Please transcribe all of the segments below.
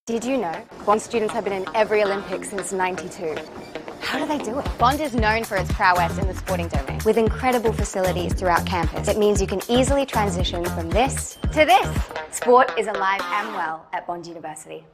Did you know Bond students have been in every Olympics since '92? How do they do it? Bond is known for its prowess in the sporting domain. With incredible facilities throughout campus, it means you can easily transition from this to this. Sport is alive and well at Bond University.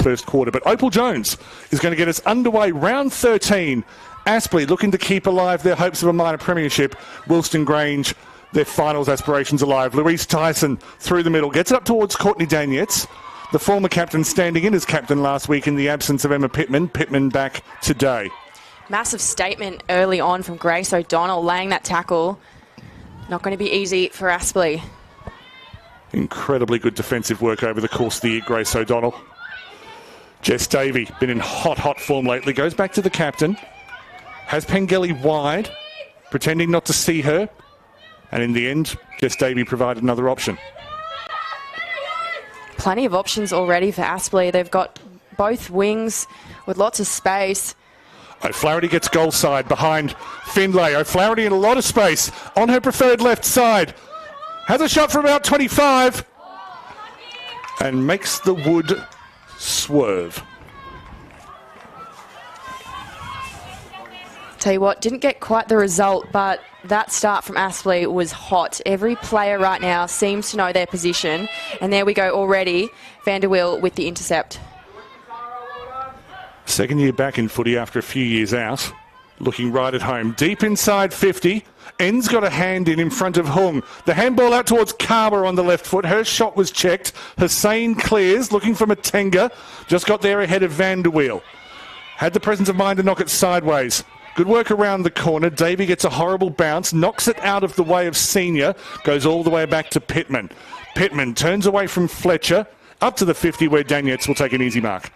First quarter, but Opal Jones is going to get us underway. Round 13, Aspley looking to keep alive their hopes of a minor premiership. Wilston Grange, their finals aspirations alive. Louise Tyson through the middle, gets it up towards Courtney Danietz, the former captain standing in as captain last week in the absence of Emma Pittman. Pittman back today. Massive statement early on from Grace O'Donnell, laying that tackle. Not going to be easy for Aspley. Incredibly good defensive work over the course of the year, Grace O'Donnell. Jess Davey, been in hot form lately, goes back to the captain. Has Pengelly wide, pretending not to see her. And in the end, Jess Davey provided another option. Plenty of options already for Aspley. They've got both wings with lots of space. O'Flaherty gets goal side behind Findlay. O'Flaherty in a lot of space on her preferred left side. Has a shot from about 25. And makes the wood swerve. Tell you what, didn't get quite the result, but that start from Aspley was hot. Every player right now seems to know their position. And there we go already. Vanderwill with the intercept. Second year back in footy after a few years out. Looking right at home. Deep inside 50. En's got a hand in front of Hung. The handball out towards Carver on the left foot. Her shot was checked. Hussain clears, looking for Matenga. Just got there ahead of Vanderwill. Had the presence of mind to knock it sideways. Good work around the corner. Davey gets a horrible bounce, knocks it out of the way of Senior, goes all the way back to Pittman. Pittman turns away from Fletcher, up to the 50 where Danietz will take an easy mark.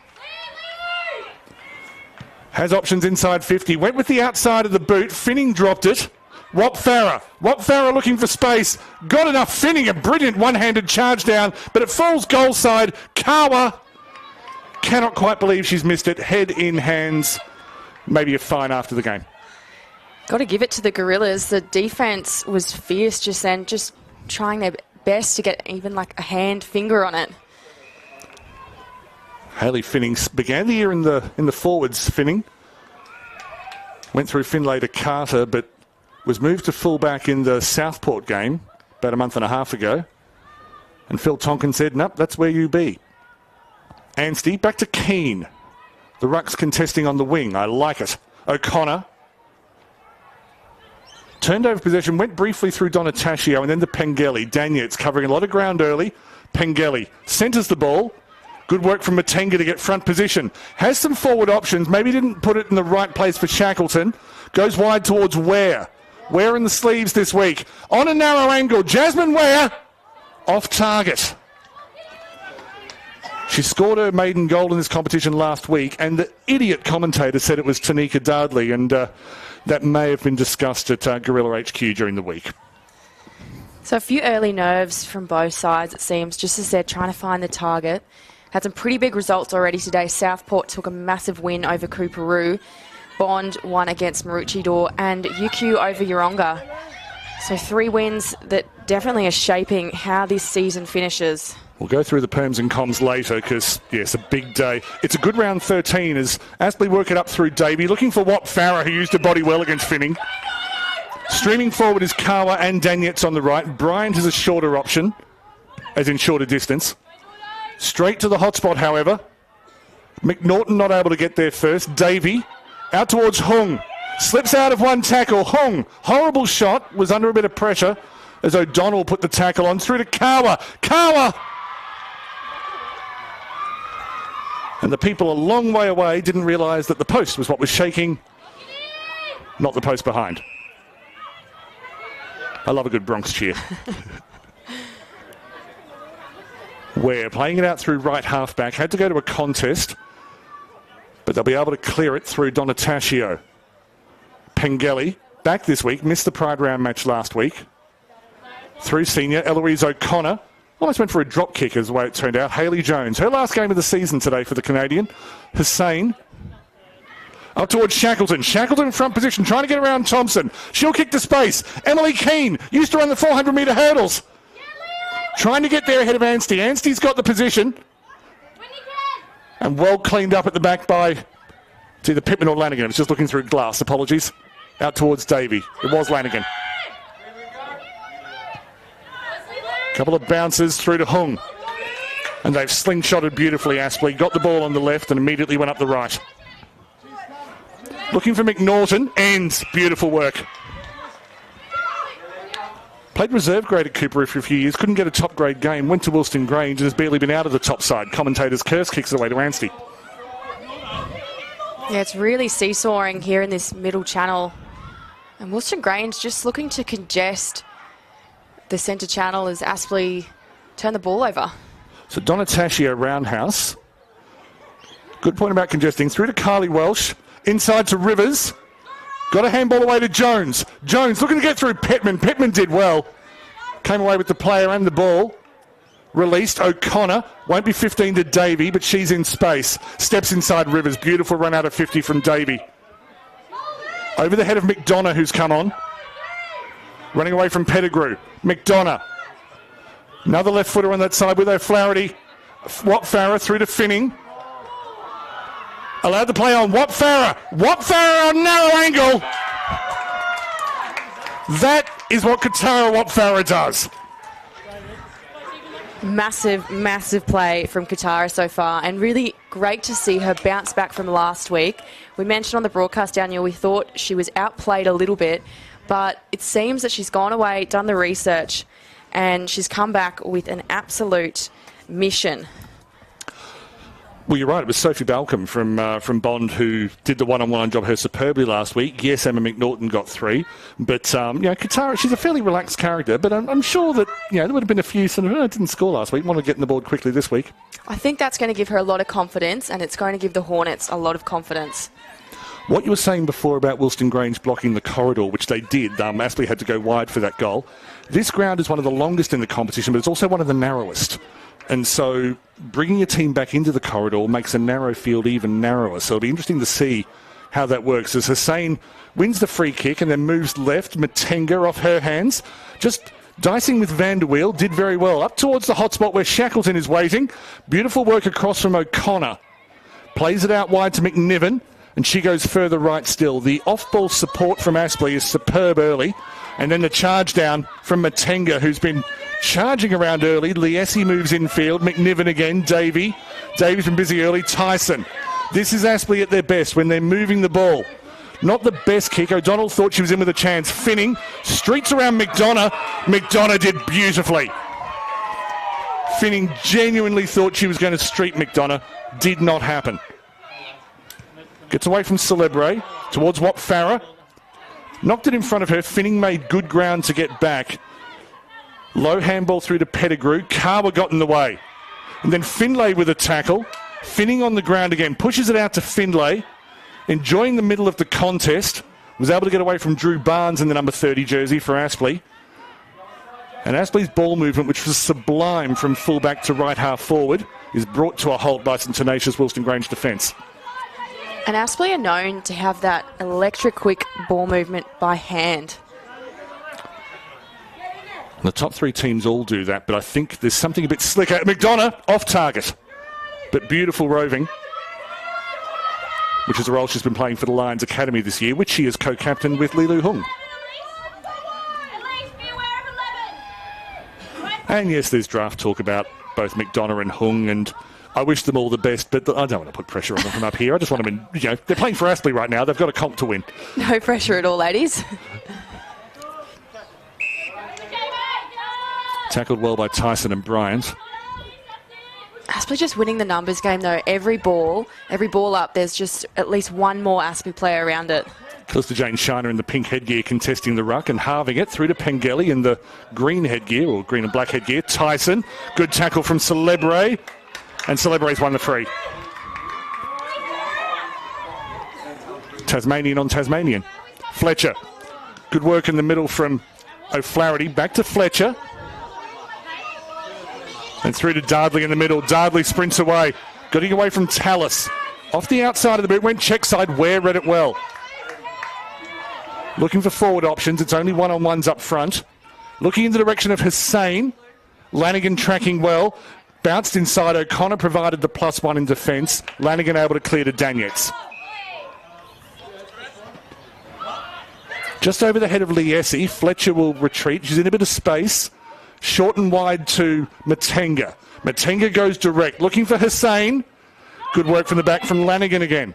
Has options inside 50, went with the outside of the boot. Finning dropped it. Wap Farah looking for space. Got enough. Finning, a brilliant one-handed charge down, but it falls goal side. Kawa cannot quite believe she's missed it. Head in hands. Maybe a fine after the game. Got to give it to the Gorillas. The defence was fierce just then, just trying their best to get even like a hand finger on it. Hayley Finning began the year in the forwards. Finning went through Finlay to Carter, but was moved to fullback in the Southport game about a month and a half ago. And Phil Tonkin said, nope, that's where you be. Anstey back to Keane. The rucks contesting on the wing. I like it. O'Connor turned over possession, went briefly through Donataccio and then to Pengelly. Danietz covering a lot of ground early. Pengelly centres the ball. Good work from Matenga to get front position. Has some forward options. Maybe didn't put it in the right place for Shackleton. Goes wide towards Ware. Ware in the sleeves this week. On a narrow angle. Jasmine Ware off target. She scored her maiden goal in this competition last week, and the idiot commentator said it was Tanika Dudley, and that may have been discussed at Gorilla HQ during the week. So a few early nerves from both sides, it seems, just as they're trying to find the target. Had some pretty big results already today. Southport took a massive win over Cooperoo. Bond won against Maroochydore, and UQ over Yeronga. So 3 wins that definitely are shaping how this season finishes. We'll go through the perms and comms later because, yes, a big day. It's a good round 13 as Aspley work it up through Davey, looking for Wap Farah, who used her body well against Finning. Streaming forward is Kawa and Danietz on the right. Bryant is a shorter option, as in shorter distance. Straight to the hotspot, however. McNaughton not able to get there first. Davey out towards Hung. Slips out of one tackle. Hung, horrible shot, was under a bit of pressure as O'Donnell put the tackle on. Through to Kawa. Kawa! And the people a long way away didn't realise that the post was what was shaking, not the post behind. I love a good Bronx cheer. Ware playing it out through right half-back. Had to go to a contest, but they'll be able to clear it through Donataccio. Pengelly, back this week, missed the Pride Round match last week. Through senior, Eloise O'Connor. Almost went for a drop kick as the way it turned out. Hayley Jones, her last game of the season today for the Canadian. Hussein. Up towards Shackleton. Shackleton in front position, trying to get around Thompson. She'll kick to space. Emily Keane used to run the 400-metre hurdles. Trying to get there ahead of Anstey. Anstey's got the position. And well cleaned up at the back by it's either Pittman or Lanigan. It's just looking through glass. Apologies. Out towards Davey. It was Lanigan. Couple of bounces through to Hung. And they've slingshotted beautifully, Aspley. Got the ball on the left and immediately went up the right. Looking for McNaughton. Ends. Beautiful work. Played reserve grade at Cooper for a few years. Couldn't get a top grade game. Went to Wilston Grange and has barely been out of the top side. Commentators curse kicks it away to Anstey. Yeah, it's really seesawing here in this middle channel. And Wilston Grange just looking to congest the centre channel as Aspley turn the ball over. So Donataccio roundhouse. Good point about congesting. Through to Carly Welsh. Inside to Rivers. Got a handball away to Jones. Jones looking to get through Pittman. Pittman did well. Came away with the player and the ball. Released. O'Connor. Won't be 15 to Davey, but she's in space. Steps inside Rivers. Beautiful run out of 50 from Davey. Over the head of McDonough, who's come on. Running away from Pettigrew. McDonough. Another left footer on that side with O'Flaherty. Watt Farah through to Finning. Allowed to play on Watt Farah. Watt Farah on narrow angle. That is what Katara Watt Farah does. Massive, massive play from Katara so far, and really great to see her bounce back from last week. We mentioned on the broadcast, Daniel, we thought she was outplayed a little bit, but it seems that she's gone away, done the research, and she's come back with an absolute mission. Well, you're right. It was Sophie Balcombe from Bond who did the one-on-one job her superbly last week. Yes, Emma McNaughton got 3. But, Katara, she's a fairly relaxed character, but I'm sure that, there would have been a few sort of, didn't score last week, want to get on the board quickly this week. I think that's going to give her a lot of confidence, and it's going to give the Hornets a lot of confidence. What you were saying before about Wilston Grange blocking the corridor, which they did, Aspley had to go wide for that goal. This ground is one of the longest in the competition, but it's also one of the narrowest. And so bringing a team back into the corridor makes a narrow field even narrower. So it'll be interesting to see how that works. As Hussein wins the free kick and then moves left, Matenga off her hands. Just dicing with Vanderweel, did very well. Up towards the hotspot where Shackleton is waiting. Beautiful work across from O'Connor. Plays it out wide to McNiven, and she goes further right still. The off-ball support from Aspley is superb early. And then the charge down from Matenga, who's been charging around early. Liesi moves infield. McNiven again. Davey. Davey's been busy early. Tyson. This is Aspley at their best when they're moving the ball. Not the best kick. O'Donnell thought she was in with a chance. Finning. Streets around McDonough. McDonough did beautifully. Finning genuinely thought she was going to street McDonough. Did not happen. Gets away from Celebre. Towards Watt Farah. Knocked it in front of her. Finning made good ground to get back. Low handball through to Pettigrew. Carver got in the way. And then Finlay with a tackle. Finning on the ground again. Pushes it out to Finlay. Enjoying the middle of the contest. Was able to get away from Drew Barnes in the number 30 jersey for Aspley. And Aspley's ball movement, which was sublime from fullback to right half forward, is brought to a halt by some tenacious Wilston Grange defence. And Aspley are known to have that electric quick ball movement by hand. The top 3 teams all do that, but I think there's something a bit slicker. McDonough off target, but beautiful roving, which is a role she's been playing for the Lions Academy this year, which she is co-captain with Lilu Hung. And yes, there's draft talk about both McDonough and Hung, and I wish them all the best, but I don't want to put pressure on them from up here. I just want them in, they're playing for Aspley right now. They've got a comp to win. No pressure at all, ladies. Tackled well by Tyson and Bryant. Aspley just winning the numbers game, though. Every ball up, there's just at least one more Aspley player around it. Close to Jane Shiner in the pink headgear contesting the ruck and halving it through to Pengelly in the green headgear, or green and black headgear. Tyson, good tackle from Celebre, and Celebre's won the free. Tasmanian on Tasmanian. Fletcher, good work in the middle from O'Flaherty, back to Fletcher. And through to Dardley in the middle. Dardley sprints away, getting away from Tallis. Off the outside of the boot, went check side. Ware read it well. Looking for forward options. It's only one-on-ones up front. Looking in the direction of Hussain. Lanigan tracking well. Bounced inside. O'Connor provided the +1 in defence. Lanigan able to clear to Daniels. Just over the head of Liesi. Fletcher will retreat. She's in a bit of space. Short and wide to Matenga. Matenga goes direct. Looking for Hussain. Good work from the back from Lanigan again.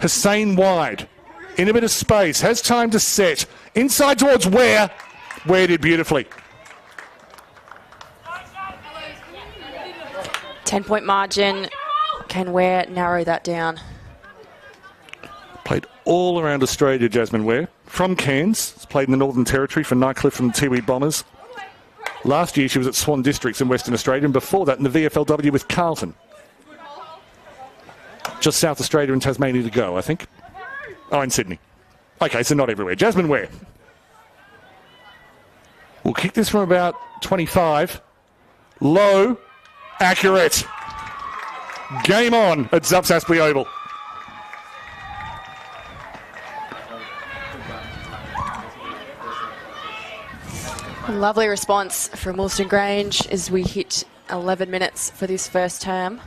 Hussain wide. In a bit of space. Has time to set. Inside towards Ware. Ware did beautifully. 10-point margin. Can Ware narrow that down? Played all around Australia, Jasmine Ware. From Cairns. Has played in the Northern Territory for Nightcliff and the Tiwi Bombers. Last year she was at Swan Districts in Western Australia, and before that in the VFLW with Carlton. Just South Australia and Tasmania to go, I think. Oh, in Sydney. Okay, so not everywhere. Jasmine Ware. We'll kick this from about 25. Low. Accurate. Game on at Zups Aspley Oval. Lovely response from Wilston Grange as we hit 11 minutes for this first term.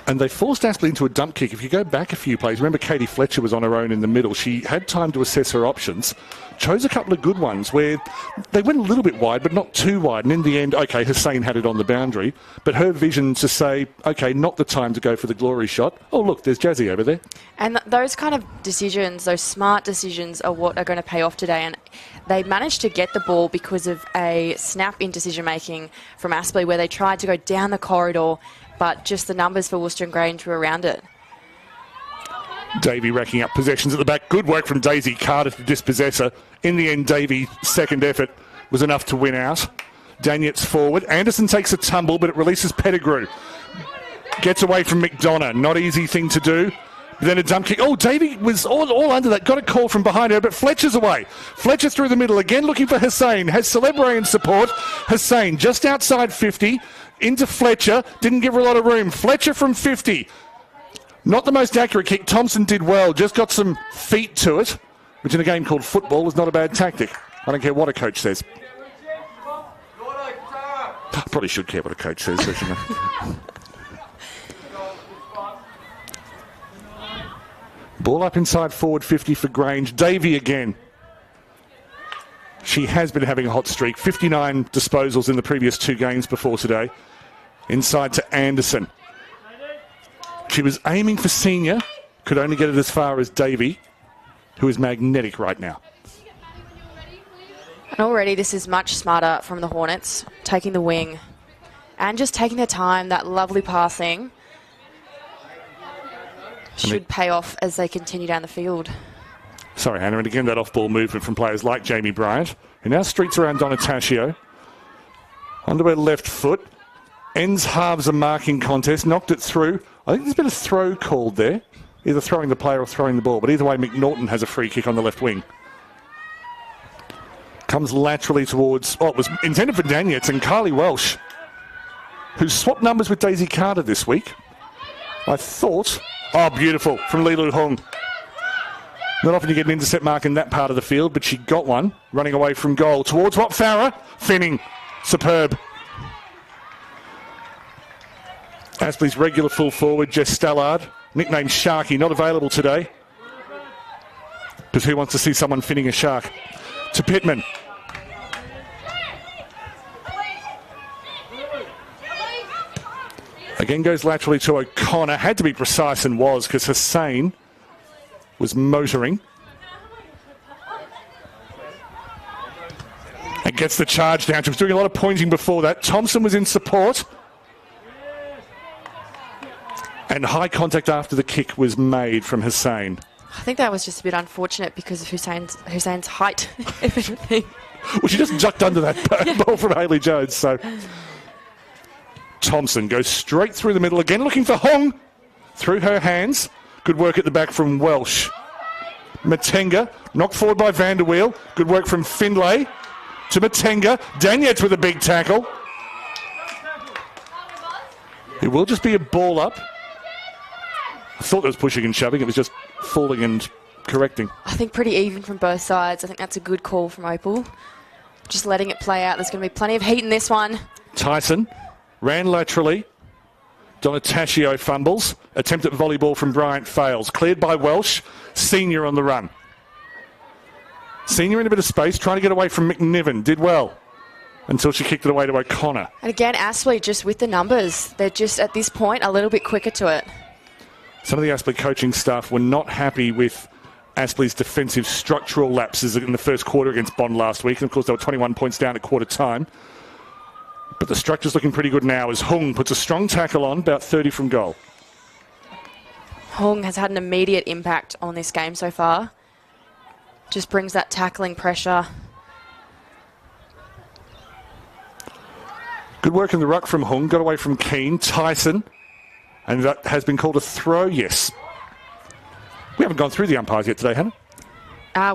And they forced Aspley into a dump kick. If you go back a few plays, remember Katie Fletcher was on her own in the middle. She had time to assess her options, chose a couple of good ones where they went a little bit wide, but not too wide. And in the end, okay, Hussain had it on the boundary, but her vision to say, okay, not the time to go for the glory shot. Oh, look, there's Jazzy over there. And those kind of decisions, those smart decisions are what are going to pay off today. And they managed to get the ball because of a snap in decision-making from Aspley where they tried to go down the corridor, but just the numbers for Wilston Grange were around it. Davey racking up possessions at the back. Good work from Daisy Carter to dispossess her. In the end, Davy's second effort was enough to win out. Daniels forward. Anderson takes a tumble, but it releases Pettigrew. Gets away from McDonough. Not easy thing to do. But then a dump kick. Oh, Davey was all under that. Got a call from behind her, but Fletcher's away. Fletcher through the middle again, looking for Hussain. Has Celebre in support. Hussain just outside 50. Into Fletcher. Didn't give her a lot of room. Fletcher from 50. Not the most accurate kick. Thompson did well. Just got some feet to it, which in a game called football is not a bad tactic. I don't care what a coach says. Probably should care what a coach says, shouldn't I? Ball up inside forward 50 for Grange. Davey again. She has been having a hot streak. 59 disposals in the previous two games before today. Inside to Anderson. She was aiming for Senior. Could only get it as far as Davey, who is magnetic right now. And already this is much smarter from the Hornets, taking the wing and just taking their time. That lovely passing should pay off as they continue down the field. Sorry, Hannah, and again that off-ball movement from players like Jamie Bryant, who now streaks around Donataccio. Onto her left foot. Ends halves a marking contest, knocked it through. I think there's been a throw called there, either throwing the player or throwing the ball, but either way McNaughton has a free kick on the left wing. Comes laterally towards, it was intended for Daniels, and Kylie Welsh, who's swapped numbers with Daisy Carter this week. I thought, beautiful, from Lilu Hung. Not often you get an intercept mark in that part of the field, but she got one, running away from goal. Towards what, Farah? Finning. Superb. Aspley's regular full forward, Jess Stallard, nicknamed Sharky, not available today. Because who wants to see someone finning a shark? To Pittman. Again goes laterally to O'Connor. Had to be precise and was, because Hussain was motoring. And gets the charge down. She was doing a lot of pointing before that. Thompson was in support. And high contact after the kick was made from Hussein. I think that was just a bit unfortunate because of Hussein's height, if anything. Well, she just ducked under that ball from Hayley Jones. So Thompson goes straight through the middle again, looking for Hong. Through her hands. Good work at the back from Welsh. Matenga, knocked forward by Vanderweel. Good work from Findlay to Matenga. Daniels with a big tackle. It will just be a ball up. I thought it was pushing and shoving. It was just falling and correcting. I think pretty even from both sides. I think that's a good call from Opal. Just letting it play out. There's going to be plenty of heat in this one. Tyson ran laterally. Donataccio fumbles. Attempt at volleyball from Bryant fails. Cleared by Welsh. Senior on the run. Senior in a bit of space, trying to get away from McNiven. Did well until she kicked it away to O'Connor. And again, Aspley just with the numbers. They're just, at this point, a little bit quicker to it. Some of the Aspley coaching staff were not happy with Aspley's defensive structural lapses in the first quarter against Bond last week. And, of course, they were 21 points down at quarter time. But the structure's looking pretty good now as Hung puts a strong tackle on, about 30 from goal. Hung has had an immediate impact on this game so far. Just brings that tackling pressure. Good work in the ruck from Hung. Got away from Keane. Tyson. And that has been called a throw, yes. We haven't gone through the umpires yet today, Hannah.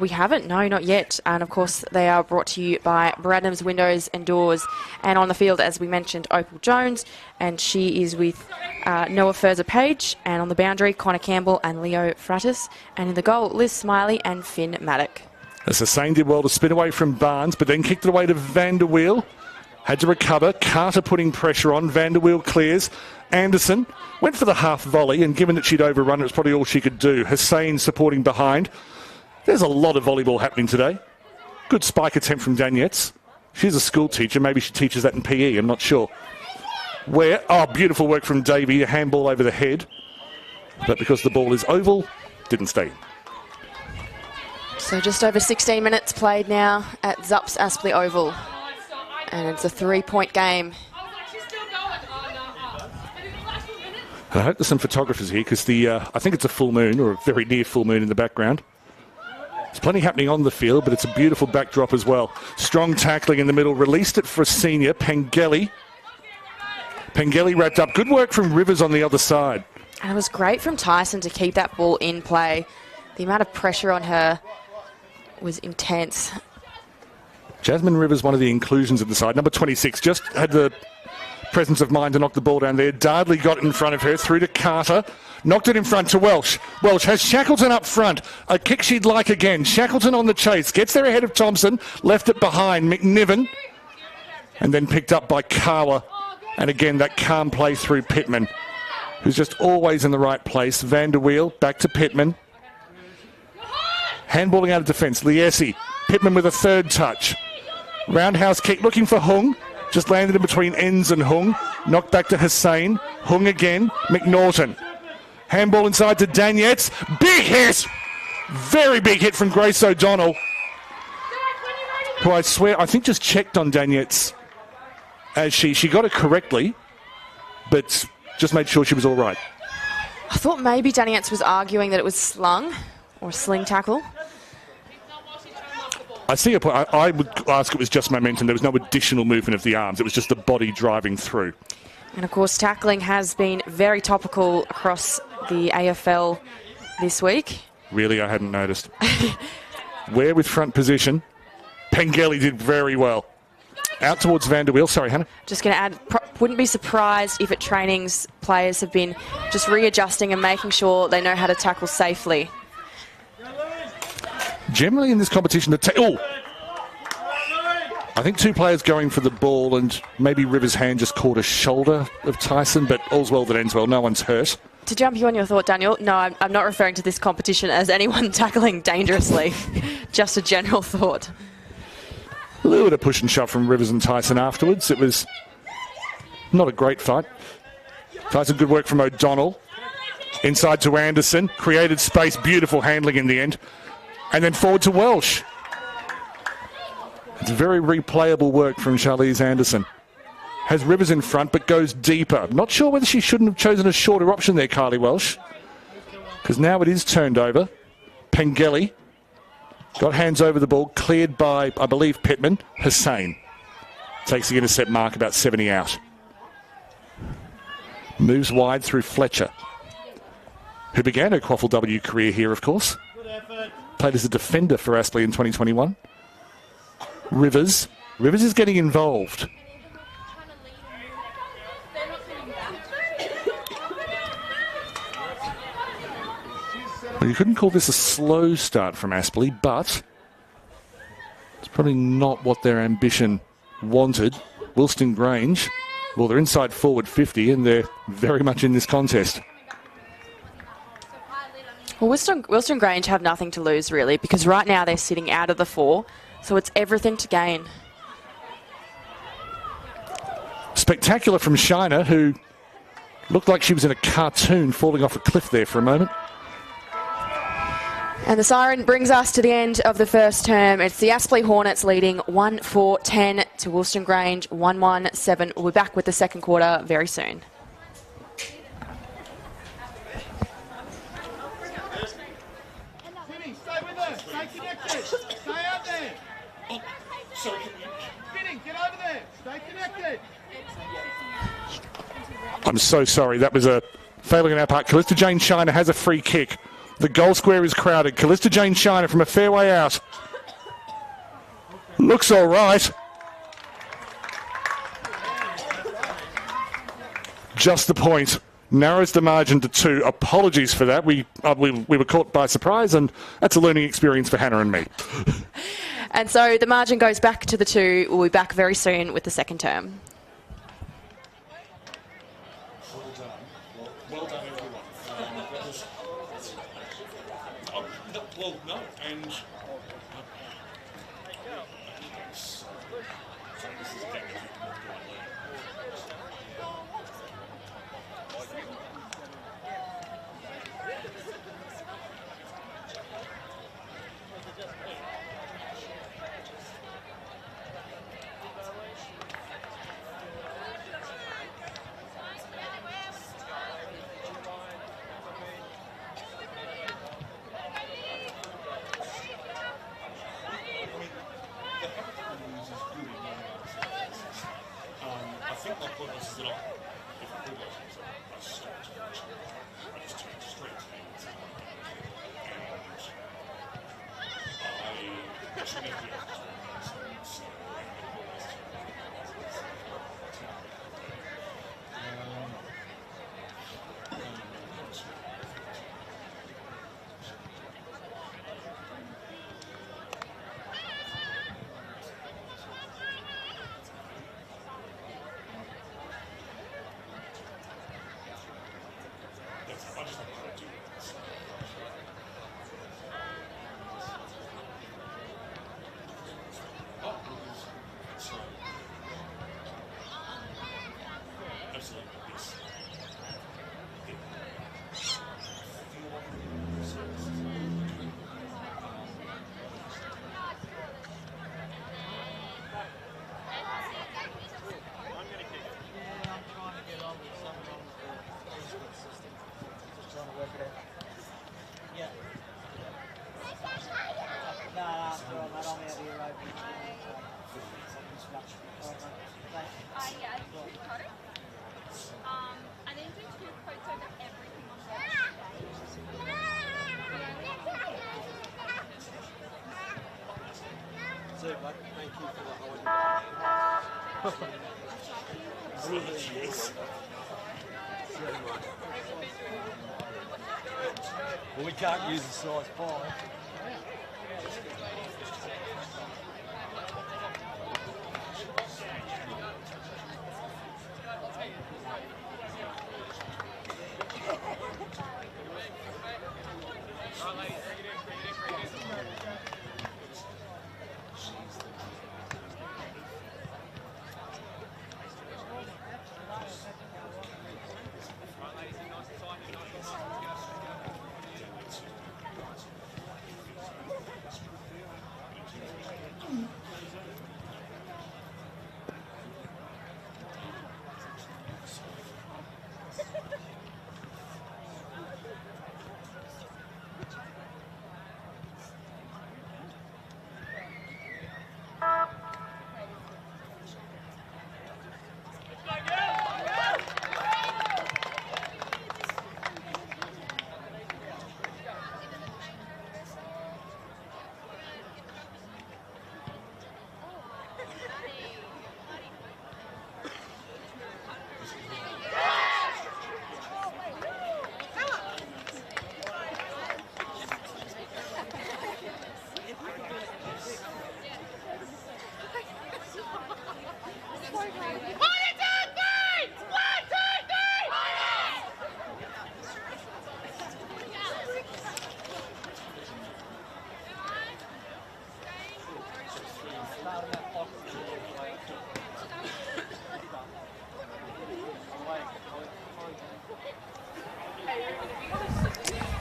We haven't, no, not yet. And of course, they are brought to you by Bradham's Windows and Doors. And on the field, as we mentioned, Opal Jones, and she is with Noah Furzer-Page. And on the boundary, Connor Campbell and Leo Fratis. And in the goal, Liz Smiley and Finn Maddock. As Hussein did well to spin away from Barnes, but then kicked it away to Vanderweel. Had to recover. Carter putting pressure on. Vanderweel clears. Anderson went for the half volley, and given that she'd overrun it, it's probably all she could do. Hussein supporting behind. There's a lot of volleyball happening today. Good spike attempt from Daniels. She's a school teacher. Maybe she teaches that in PE. I'm not sure. Beautiful work from Davey. A handball over the head. But because the ball is oval, didn't stay. So just over 16 minutes played now at Zups Aspley Oval. And it's a 3-point game. I hope there's some photographers here because I think it's a full moon or a very near full moon in the background. There's plenty happening on the field, but it's a beautiful backdrop as well. Strong tackling in the middle. Released it for a senior, Pengelly. Pengelly wrapped up. Good work from Rivers on the other side. And it was great from Tyson to keep that ball in play. The amount of pressure on her was intense. Jasmine Rivers, one of the inclusions of the side. Number 26, just had the presence of mind to knock the ball down there. Dardley got it in front of her, through to Carter. Knocked it in front to Welsh. Welsh has Shackleton up front. A kick she'd like again. Shackleton on the chase. Gets there ahead of Thompson. Left it behind McNiven. And then picked up by Kawa. And again, that calm play through Pittman, who's just always in the right place. Vanderweel back to Pittman. Handballing out of defence. Liesi. Pittman with a third touch. Roundhouse kick looking for Hung. Just landed in between Ends and Hung. Knocked back to Hussein. Hung again. McNaughton. Handball inside to Daniels. Big hit! Very big hit from Grace O'Donnell, who I swear, I think just checked on Daniels as she got it correctly, but just made sure she was all right. I thought maybe Daniels was arguing that it was slung or sling tackle. I see a point. I would ask it was just momentum. There was no additional movement of the arms. It was just the body driving through. And of course, tackling has been very topical across the AFL this week. Really, I hadn't noticed. Where with front position, Pengelly did very well. Out towards Vanderweel. Sorry, Hannah. Just going to add, wouldn't be surprised if at trainings players have been just readjusting and making sure they know how to tackle safely. Generally in this competition, I think two players going for the ball, and maybe Rivers' hand just caught a shoulder of Tyson, but all's well that ends well. No one's hurt. To jump you on your thought, Daniel, no, I'm not referring to this competition as anyone tackling dangerously. Just a general thought. A little bit of push and shove from Rivers and Tyson afterwards. It was not a great fight. Tyson, good work from O'Donnell. Inside to Anderson. Created space. Beautiful handling in the end. And then forward to Welsh. It's very replayable work from Charlize Anderson. Has Rivers in front, but goes deeper. Not sure whether she shouldn't have chosen a shorter option there, Kylie Welsh. Because now it is turned over. Pengelly got hands over the ball, cleared by, I believe, Pittman. Hussain takes the intercept mark, about 70 out. Moves wide through Fletcher, who began her QAFLW career here, of course. Played as a defender for Aspley in 2021. Rivers is getting involved. Well, you couldn't call this a slow start from Aspley, but it's probably not what their ambition wanted. Wilston Grange, well, they're inside forward 50, and they're very much in this contest. Well, Wilston Grange have nothing to lose, really, because right now they're sitting out of the 4, so it's everything to gain. Spectacular from Shiner, who looked like she was in a cartoon falling off a cliff there for a moment. And the siren brings us to the end of the first term. It's the Aspley Hornets leading 1-4-10 to Wilston Grange 1-1-7. We'll be back with the second quarter very soon. Finny, stay with her. Stay connected. Stay out there. Oh, sorry. Finny, get over there. Stay connected. I'm so sorry. That was a failing on our part. Callista Jane Shiner has a free kick. The goal square is crowded. Callista Jane Shiner from a fair way out. Looks all right. Just the point. Narrows the margin to 2. Apologies for that. We were caught by surprise, and that's a learning experience for Hannah and me. And so the margin goes back to the 2. We'll be back very soon with the second term. Well done, everyone. Well, no, and Well, we can't use the size 5.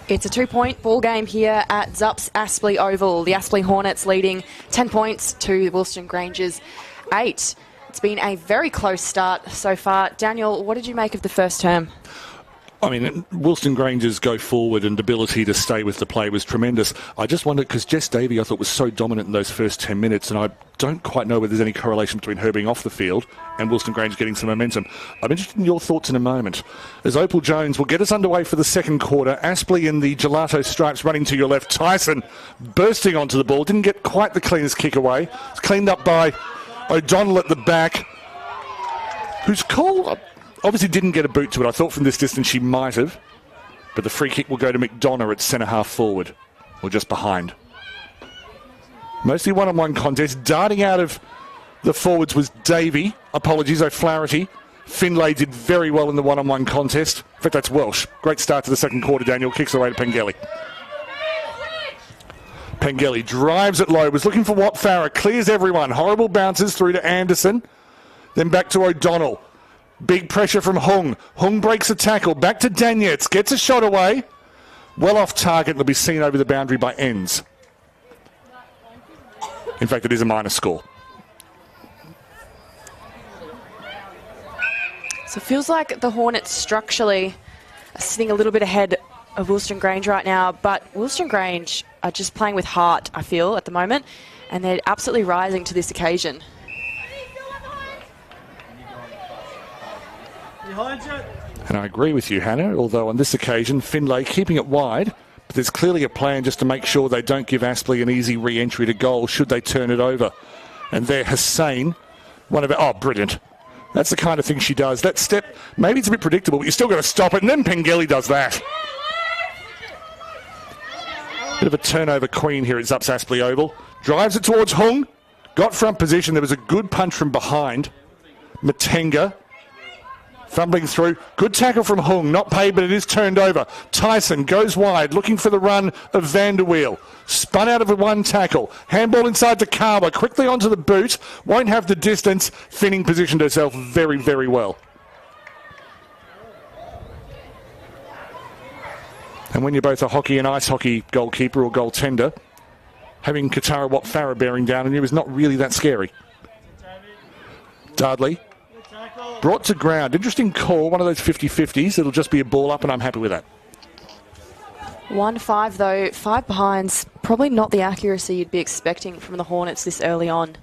It's a 2-point ball game here at Zups Aspley Oval. The Aspley Hornets leading 10 points to Wilston Grange's 8. It's been a very close start so far. Daniel, what did you make of the first term? I mean, Wilston Grange's go forward and ability to stay with the play was tremendous. I just wondered, because Jess Davey I thought was so dominant in those first 10 minutes, and I don't quite know whether there's any correlation between her being off the field and Wilston Grange getting some momentum. I'm interested in your thoughts in a moment. As Opal Jones will get us underway for the second quarter. Aspley in the gelato stripes running to your left. Tyson bursting onto the ball. Didn't get quite the cleanest kick away. It's cleaned up by O'Donnell at the back, who's called... Obviously didn't get a boot to it. I thought from this distance she might have. But the free kick will go to McDonough at centre half forward. Or just behind. Mostly one-on-one contest. Darting out of the forwards was Davey. Apologies, O'Flaherty. Finlay did very well in the one-on-one contest. In fact, that's Welsh. Great start to the second quarter, Daniel. Kicks away to Pengelly. Pengelly drives it low. Was looking for Watt Farah. Clears everyone. Horrible bounces through to Anderson. Then back to O'Donnell. Big pressure from Hung. Hung breaks a tackle. Back to Daniels. Gets a shot away. Well off target. It'll be seen over the boundary by Enns. In fact, it is a minor score. So it feels like the Hornets structurally are sitting a little bit ahead of Wilston Grange right now, but Wilston Grange are just playing with heart, I feel, at the moment, and they're absolutely rising to this occasion. And I agree with you, Hannah, although on this occasion, Finlay keeping it wide, but there's clearly a plan just to make sure they don't give Aspley an easy re-entry to goal should they turn it over. And there, Hussain, one of our... Oh, brilliant. That's the kind of thing she does. That step, maybe it's a bit predictable, but you still got to stop it, and then Pengelly does that. Bit of a turnover queen here at Zups Aspley Oval. Drives it towards Hung. Got front position. There was a good punch from behind. Matenga. Fumbling through. Good tackle from Hung. Not paid, but it is turned over. Tyson goes wide, looking for the run of Vanderweel. Spun out of a one tackle. Handball inside to Carver. Quickly onto the boot. Won't have the distance. Finning positioned herself very, very well. And when you're both a hockey and ice hockey goalkeeper or goaltender, having Katara Watt Farah bearing down on you is not really that scary. Dardley. Brought to ground. Interesting call. One of those 50-50s. It'll just be a ball up, and I'm happy with that. 1-5, though. 5 behinds. Probably not the accuracy you'd be expecting from the Hornets this early on.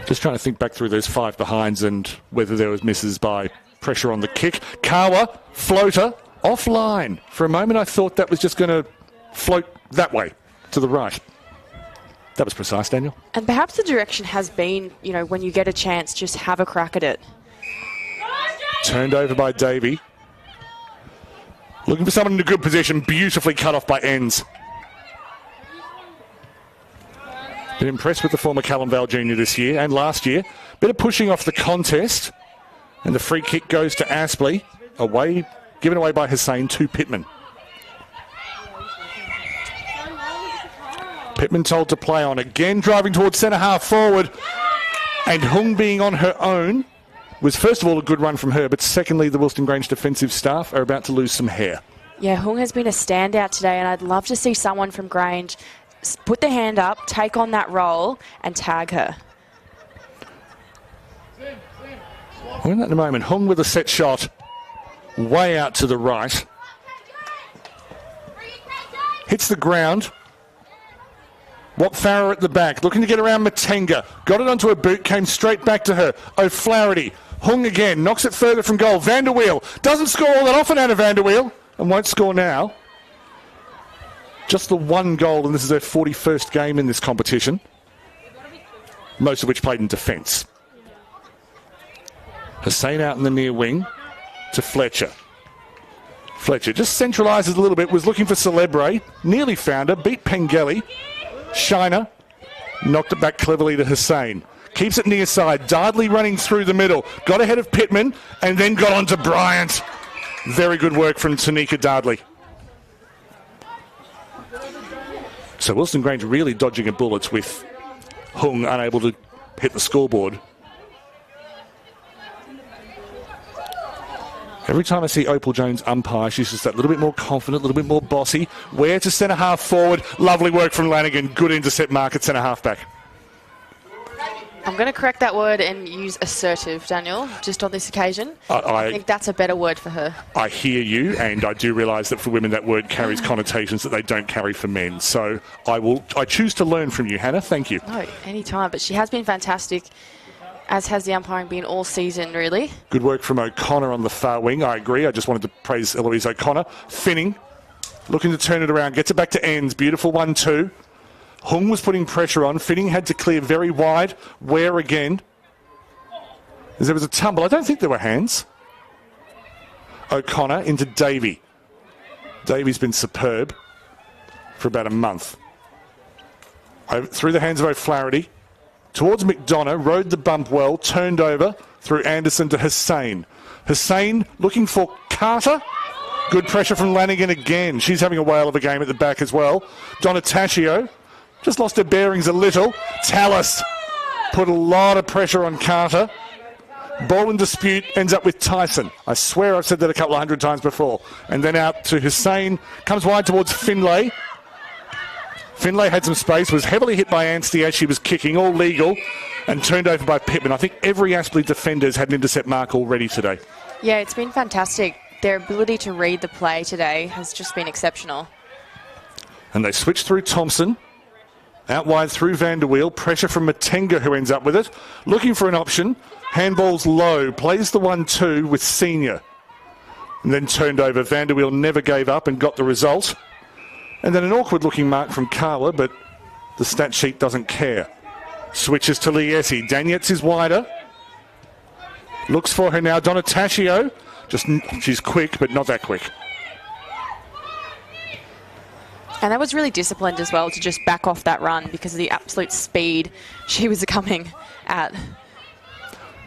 Just trying to think back through those 5 behinds and whether there was misses by pressure on the kick. Kawa, floater, offline. For a moment, I thought that was just going to float that way, to the right. That was precise, Daniel. And perhaps the direction has been, you know, when you get a chance, just have a crack at it. Turned over by Davey. Looking for someone in a good position. Beautifully cut off by Enns. Been impressed with the former Callum Vale Jr. this year and last year. Bit of pushing off the contest. And the free kick goes to Aspley. Away, given away by Hussain to Pittman. Pittman told to play on again, driving towards centre half forward. And Hung being on her own was first of all a good run from her, but secondly the Wilston Grange defensive staff are about to lose some hair. Yeah, Hung has been a standout today, and I'd love to see someone from Grange put their hand up, take on that role and tag her. We're in that in a moment. Hung with a set shot way out to the right. Hits the ground. Watt Farah at the back, looking to get around Matenga. Got it onto a boot, came straight back to her. O'Flaherty, Hung again, knocks it further from goal. Vanderweel doesn't score all that often out of Vanderweel and won't score now. Just the one goal, and this is her 41st game in this competition. Most of which played in defence. Hussain out in the near wing to Fletcher. Fletcher just centralises a little bit, was looking for Celebre, nearly found her, beat Pengelly. Shiner knocked it back cleverly to Hussain. Keeps it near side. Dardley running through the middle. Got ahead of Pittman and then got on to Bryant. Very good work from Tanika Dardley. So Wilston Grange really dodging at bullets with Hung unable to hit the scoreboard. Every time I see Opal Jones umpire, she's just that little bit more confident, a little bit more bossy. Where to centre half forward. Lovely work from Lanigan. Good intercept mark at centre half back. I'm going to correct that word and use assertive, Daniel, just on this occasion. I think that's a better word for her. I hear you, and I do realise that for women that word carries connotations that they don't carry for men. So I choose to learn from you, Hannah. Thank you. No, anytime. But she has been fantastic, as has the umpiring been all season, really. Good work from O'Connor on the far wing. I agree. I just wanted to praise Eloise O'Connor. Finning, looking to turn it around. Gets it back to ends. Beautiful 1-2. Hung was putting pressure on. Finning had to clear very wide. Where again? As there was a tumble. I don't think there were hands. O'Connor into Davey. Davey's been superb for about a month. Through the hands of O'Flaherty. Towards McDonough. Rode the bump well. Turned over through Anderson to Hussain. Hussain looking for Carter. Good pressure from Lanigan again. She's having a whale of a game at the back as well. Donataccio. Just lost her bearings a little. Tallis put a lot of pressure on Carter. Ball in dispute, ends up with Tyson. I swear I've said that a couple of hundred times before. And then out to Hussain. Comes wide towards Finlay. Finlay had some space, was heavily hit by Anstey as she was kicking, all legal, and turned over by Pittman. I think every Aspley defender's had an intercept mark already today. Yeah, it's been fantastic. Their ability to read the play today has just been exceptional. And they switch through Thompson. Out wide through Vanderweel. Pressure from Matenga, who ends up with it. Looking for an option. Handball's low. Plays the 1-2 with Senior. And then turned over. Vanderweel never gave up and got the result. And then an awkward-looking mark from Carla, but the stat sheet doesn't care. Switches to Liesi. Danietz is wider. Looks for her now. Donataccio. She's quick, but not that quick. And that was really disciplined as well to just back off that run because of the absolute speed she was coming at.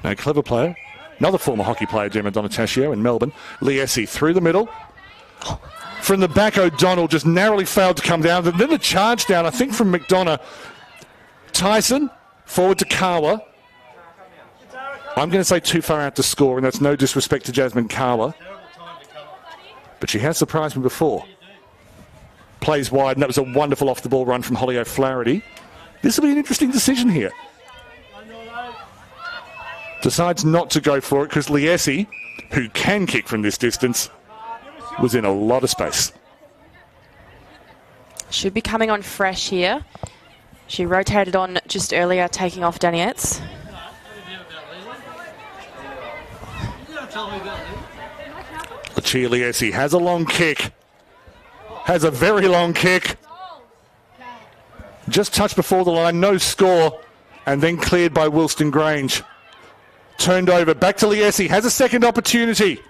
No, clever player. Another former hockey player, Gemma Donataccio in Melbourne. Liesi through the middle. From the back, O'Donnell just narrowly failed to come down. Then the charge down, I think, from McDonough. Tyson, forward to Carla. I'm going to say too far out to score, and that's no disrespect to Jasmine Carla. But she has surprised me before. Plays wide, and that was a wonderful off-the-ball run from Holly O'Flaherty. This will be an interesting decision here. Decides not to go for it because Liesi, who can kick from this distance, was in a lot of space. Should be coming on fresh here. She rotated on just earlier, taking off Danietz. Lucia Liesi has a long kick. Has a very long kick. Just touched before the line, no score. And then cleared by Wilston Grange. Turned over, back to Liesi. Has a second opportunity.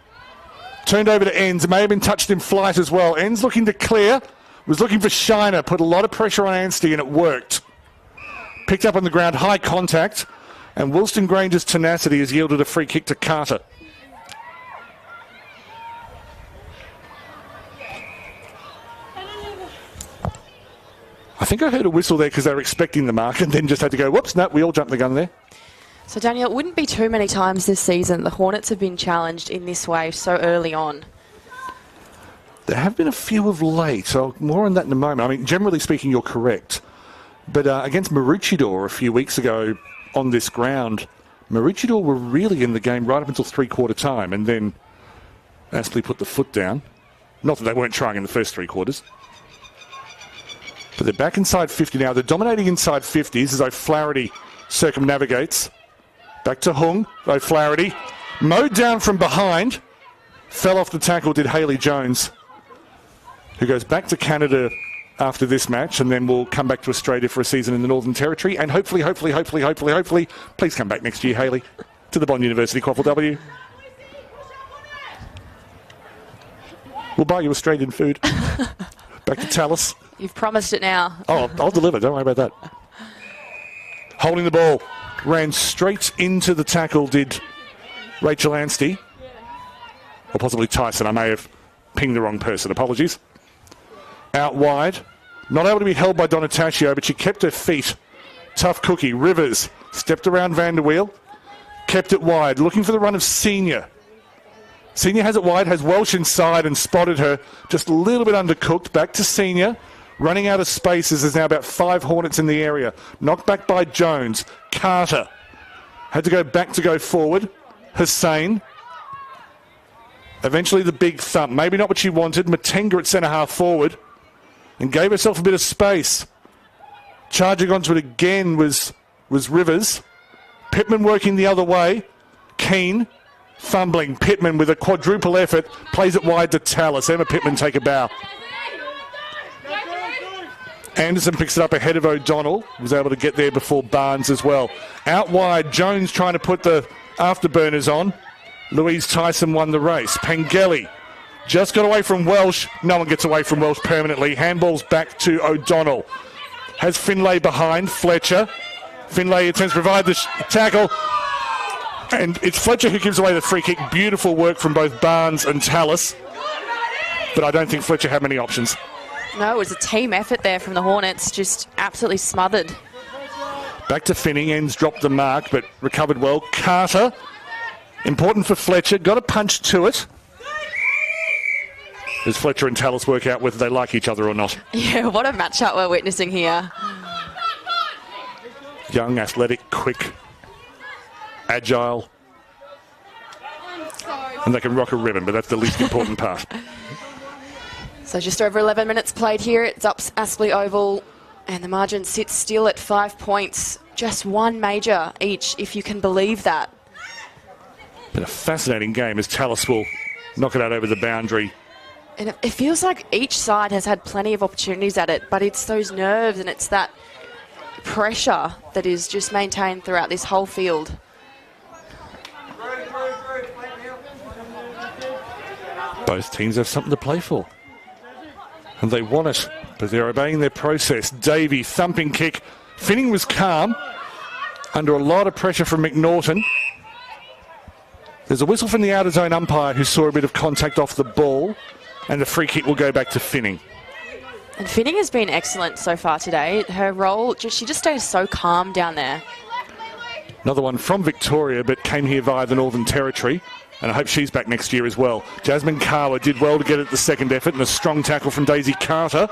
Turned over to Enns. May have been touched in flight as well. Enns looking to clear. Was looking for Shiner. Put a lot of pressure on Anstey and it worked. Picked up on the ground, high contact. And Wilston Grange's tenacity has yielded a free kick to Carter. I think I heard a whistle there because they were expecting the mark and then just had to go, whoops, no, we all jumped the gun there. So, Daniel, it wouldn't be too many times this season the Hornets have been challenged in this way so early on. There have been a few of late, so more on that in a moment. I mean, generally speaking, you're correct. But against Maroochydore a few weeks ago on this ground, Maroochydore were really in the game right up until three-quarter time, and then Aspley put the foot down. Not that they weren't trying in the first three quarters. But they're back inside 50 now. They're dominating inside 50s as O'Flaherty circumnavigates. Back to Hung. O'Flaherty. Mowed down from behind. Fell off the tackle, did Hayley Jones, who goes back to Canada after this match and then will come back to Australia for a season in the Northern Territory. And hopefully, please come back next year, Hayley, to the Bond University QAFLW. We'll buy you Australian food. Back to Tallis. You've promised it now. Oh, I'll deliver. Don't worry about that. Holding the ball. Ran straight into the tackle, did Rachel Anstey. Or possibly Tyson. I may have pinged the wrong person. Apologies. Out wide. Not able to be held by Donataccio, but she kept her feet. Tough cookie. Rivers stepped around Vanderweel. Kept it wide. Looking for the run of Senior. Senior has it wide, has Welsh inside and spotted her just a little bit undercooked. Back to Senior. Running out of spaces. There's now about 5 Hornets in the area. Knocked back by Jones. Carter had to go back to go forward. Hussain. Eventually the big thump. Maybe not what she wanted. Matenga at centre half forward. And gave herself a bit of space. Charging onto it again was Rivers. Pittman working the other way. Keane. Fumbling. Pittman with a quadruple effort. Plays it wide to Tallis. Emma Pittman take a bow. Anderson picks it up ahead of O'Donnell. Was able to get there before Barnes as well. Out wide, Jones trying to put the afterburners on. Louise Tyson won the race. Pengelly just got away from Welsh. No one gets away from Welsh permanently. Handballs back to O'Donnell. Has Finlay behind. Fletcher. Finlay attempts to provide the tackle. And it's Fletcher who gives away the free kick. Beautiful work from both Barnes and Tallis. But I don't think Fletcher had many options. No, it was a team effort there from the Hornets, just absolutely smothered. Back to Finning, ends dropped the mark, but recovered well. Carter, important for Fletcher, got a punch to it. Does Fletcher and Tallis work out whether they like each other or not? Yeah, what a matchup we're witnessing here. Young, athletic, quick, agile. And they can rock a ribbon, but that's the least important part. So just over 11 minutes played here. It's up Aspley Oval, and the margin sits still at 5 points. Just one major each, if you can believe that. Been a fascinating game as Tallis will knock it out over the boundary. And it feels like each side has had plenty of opportunities at it, but it's those nerves and it's that pressure that is just maintained throughout this whole field. Both teams have something to play for. And they want it, but they're obeying their process. Davey, thumping kick. Finning was calm, under a lot of pressure from McNaughton. There's a whistle from the outer zone umpire who saw a bit of contact off the ball, and the free kick will go back to Finning. And Finning has been excellent so far today. Her role, she just stays so calm down there. Another one from Victoria, but came here via the Northern Territory. And I hope she's back next year as well. Jasmine Kawa did well to get it the second effort, and a strong tackle from Daisy Carter.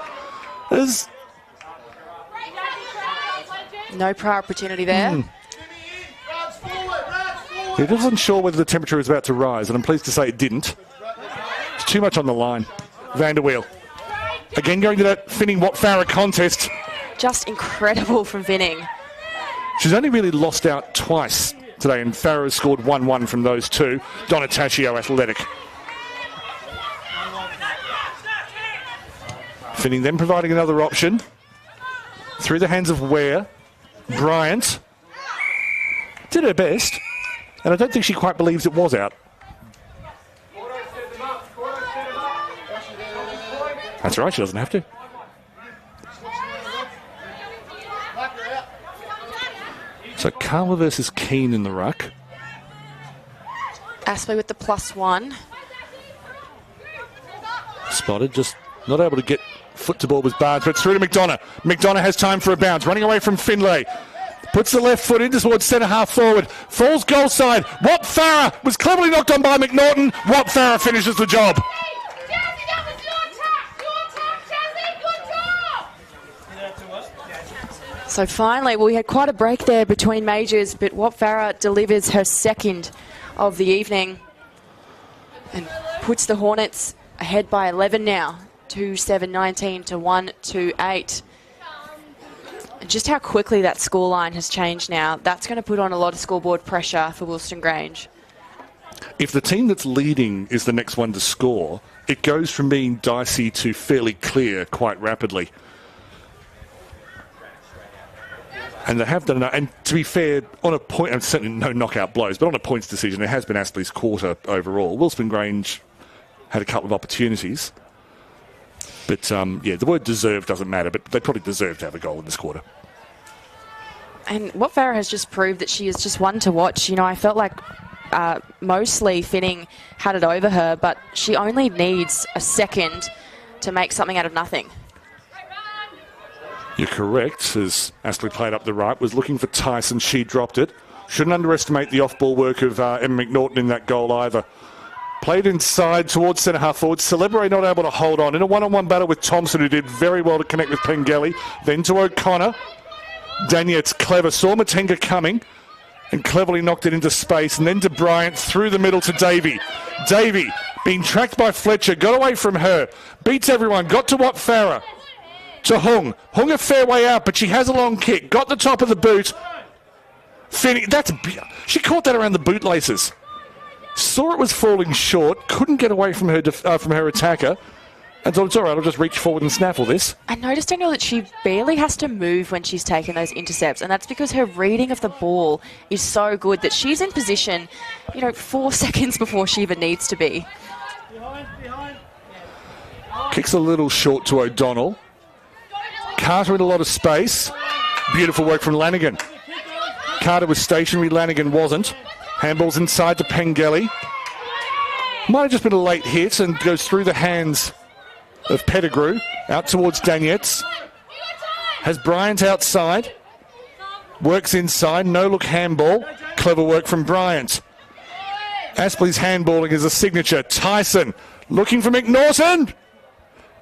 No prior opportunity there. It wasn't sure whether the temperature was about to rise, and I'm pleased to say it didn't. It's too much on the line. Vanderweel. Again going to that Finning-Watt Farah contest. Just incredible from Finning. She's only really lost out twice today, and Farah has scored 1-1 from those two. Donataccio athletic. Finning then providing another option. Through the hands of Ware. Bryant did her best, and I don't think she quite believes it was out. That's right, she doesn't have to. So Carla versus Keane in the ruck. Aspley with the +1. Spotted, just not able to get foot to ball with Barnes, but through to McDonough. McDonough has time for a bounce, running away from Finlay. Puts the left foot in towards centre half forward. Falls goal side. Watt Farah was cleverly knocked on by McNaughton. Watt Farah finishes the job. So finally, we had quite a break there between majors, but Watt Farah delivers her second of the evening and puts the Hornets ahead by 11 now. 2-7-19 to 1-2-8. And just how quickly that scoreline has changed now, that's going to put on a lot of scoreboard pressure for Wilston Grange. If the team that's leading is the next one to score, it goes from being dicey to fairly clear quite rapidly. And they have done enough. And to be fair, on a point, and certainly no knockout blows, but on a points decision, it has been Aspley's quarter overall. Wilston Grange had a couple of opportunities. But, yeah, the word deserve doesn't matter, but they probably deserve to have a goal in this quarter. And Watt Farah has just proved that she is just one to watch. You know, I felt like mostly Finning had it over her, but she only needs a second to make something out of nothing. You're correct, as Aspley played up the right, was looking for Tyson, she dropped it. Shouldn't underestimate the off-ball work of Emma McNaughton in that goal either. Played inside towards centre half forward. Celebre not able to hold on. In a one-on-one battle with Thompson, who did very well to connect with Pengelly. Then to O'Connor. Daniet's clever. Saw Matenga coming and cleverly knocked it into space. And then to Bryant through the middle to Davey. Davey being tracked by Fletcher. Got away from her. Beats everyone. Got to Wat Farah. To Hung. Hung a fair way out, but she has a long kick. Got the top of the boot. She caught that around the bootlaces. Saw it was falling short, couldn't get away from her attacker, and thought, it's all right, I'll just reach forward and snaffle this. I noticed, Daniel, that she barely has to move when she's taking those intercepts, and that's because her reading of the ball is so good that she's in position, 4 seconds before she even needs to be. Kicks a little short to O'Donnell. Carter in a lot of space. Beautiful work from Lanigan. Carter was stationary, Lanigan wasn't. Handballs inside to Pengelly. Might have just been a late hit and goes through the hands of Pettigrew. Out towards Danietz. Has Bryant outside. Works inside. No look handball. Clever work from Bryant. Aspley's handballing is a signature. Tyson looking for McNaughton.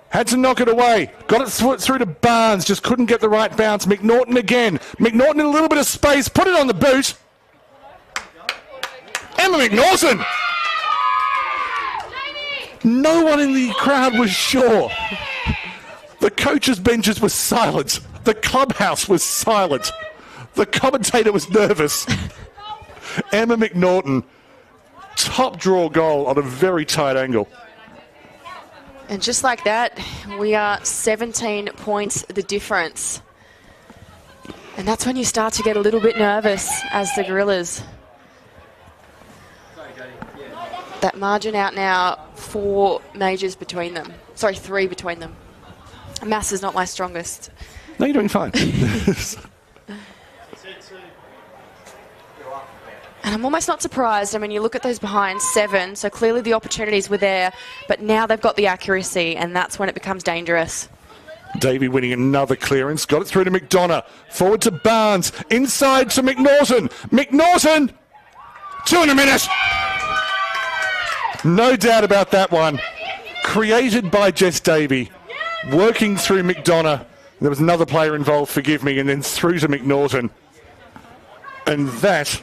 Had to knock it away. Got it through to Barnes. Just couldn't get the right bounce. McNaughton again. McNaughton in a little bit of space. Put it on the boot. Emma McNaughton. No one in the crowd was sure. The coaches' benches were silent. The clubhouse was silent. The commentator was nervous. Emma McNaughton, top draw goal on a very tight angle. And just like that, we are 17 points the difference. And that's when you start to get a little bit nervous as the Gorillas. That margin out now, 4 majors between them. Sorry, 3 between them. Maths is not my strongest. No, you're doing fine. And I'm almost not surprised. I mean, you look at those behind 7, so clearly the opportunities were there, but now they've got the accuracy, and that's when it becomes dangerous. Davey winning another clearance. Got it through to McDonough. Forward to Barnes. Inside to McNaughton. McNaughton! 2 in a minute! No doubt about that one. Created by Jess Davey. Working through McDonough. There was another player involved, forgive me, and then through to McNaughton. And that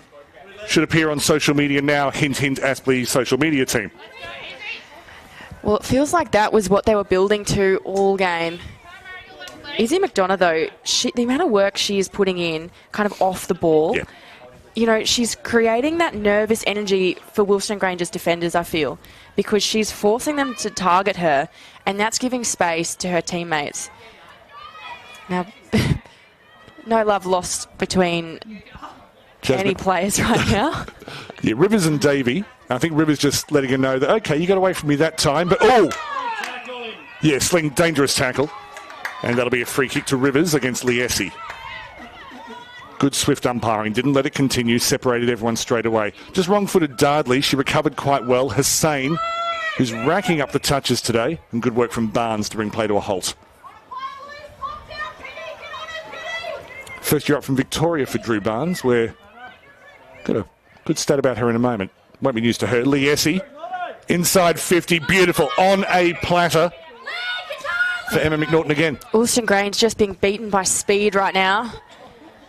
should appear on social media now. Hint, hint, Aspley social media team. Well, it feels like that was what they were building to all game. Izzy McDonough, though, the amount of work she is putting in kind of off the ball, she's creating that nervous energy for Wilston Grange's defenders, I feel, because she's forcing them to target her, and that's giving space to her teammates. Now, no love lost between any players right now. Yeah, Rivers and Davey. I think Rivers just letting her know that, okay, you got away from me that time, but dangerous tackle. And that'll be a free kick to Rivers against Liesi. Good swift umpiring. Didn't let it continue. Separated everyone straight away. Just wrong-footed Dardley. She recovered quite well. Hussain, who's racking up the touches today. And good work from Barnes to bring play to a halt. First year up from Victoria for Drew Barnes. We're got a good stat about her in a moment. Won't be news to her. Liesi, inside 50. Beautiful. On a platter for Emma McNaughton again. Wilston Grange just being beaten by speed right now.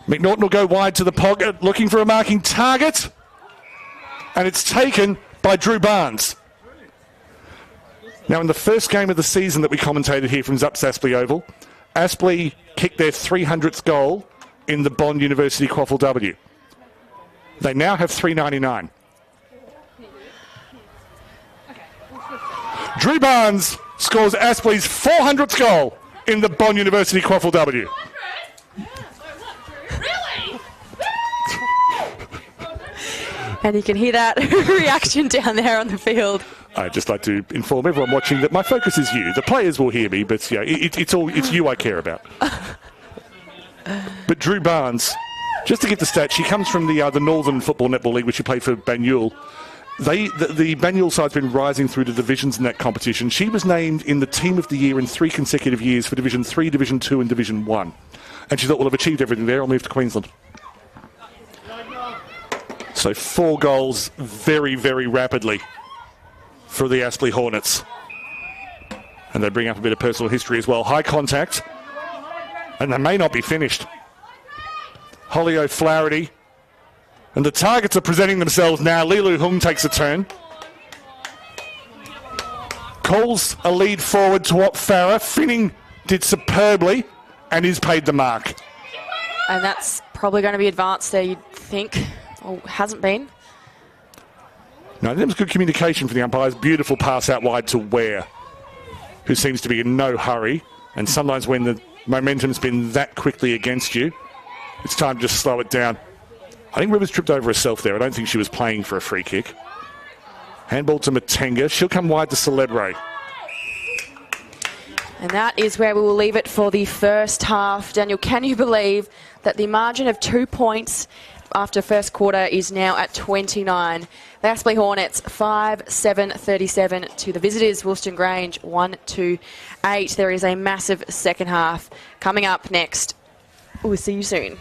McNaughton will go wide to the pocket, looking for a marking target. And it's taken by Drew Barnes. Now, in the first game of the season that we commentated here from Zups Aspley Oval, Aspley kicked their 300th goal in the Bond University QAFLW. They now have 399. Drew Barnes scores Aspley's 400th goal in the Bond University QAFLW. And you can hear that reaction down there on the field. I'd just like to inform everyone watching that my focus is you. The players will hear me, but yeah, it's you I care about. But Drew Barnes, just to get the stats, she comes from the Northern Football Netball League, which she played for Banyule. The Banyule side's been rising through the divisions in that competition. She was named in the Team of the Year in 3 consecutive years for Division 3, Division 2 and Division 1. And she thought, well, I've achieved everything there, I'll move to Queensland. So 4 goals very, very rapidly for the Aspley Hornets. And they bring up a bit of personal history as well. High contact. And they may not be finished. Holly O'Flaherty. And the targets are presenting themselves now. Lilu Hung takes a turn. Calls a lead forward to Wat Farah. Finning did superbly and is paid the mark. And that's probably going to be advanced there, you'd think. Or hasn't been. No, that was good communication from the umpires. Beautiful pass out wide to Ware, who seems to be in no hurry. And sometimes when the momentum's been that quickly against you, it's time to just slow it down. I think Rivers tripped over herself there. I don't think she was playing for a free kick. Handball to Matenga. She'll come wide to Celebre. And that is where we will leave it for the first half. Daniel, can you believe that the margin of 2 points after first quarter is now at 29? The Aspley Hornets 5-7-37 to the visitors, Wilston Grange 1-8. There is a massive second half coming up next. We'll see you soon.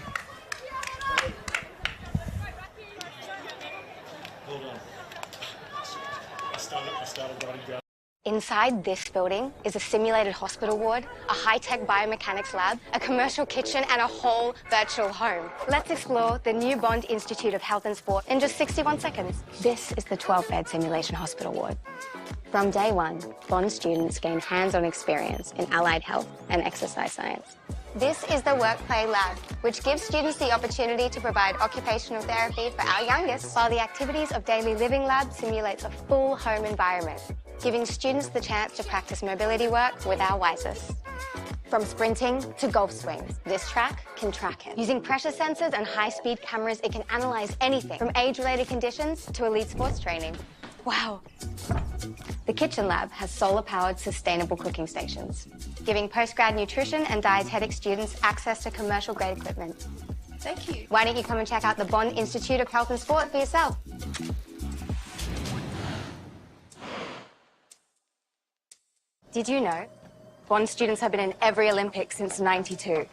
Inside this building is a simulated hospital ward, a high-tech biomechanics lab, a commercial kitchen, and a whole virtual home. Let's explore the new Bond Institute of Health and Sport in just 61 seconds. This is the 12-bed simulation hospital ward. From day one, Bond students gain hands-on experience in allied health and exercise science. This is the Work Play Lab, which gives students the opportunity to provide occupational therapy for our youngest, while the Activities of Daily Living Lab simulates a full home environment, giving students the chance to practice mobility work with our wisest. From sprinting to golf swings, this track can track it. Using pressure sensors and high-speed cameras, it can analyze anything from age-related conditions to elite sports training. Wow. The kitchen lab has solar-powered sustainable cooking stations, giving postgrad nutrition and dietetic students access to commercial-grade equipment. Thank you. Why don't you come and check out the Bond Institute of Health and Sport for yourself? Did you know Bond students have been in every Olympics since '92?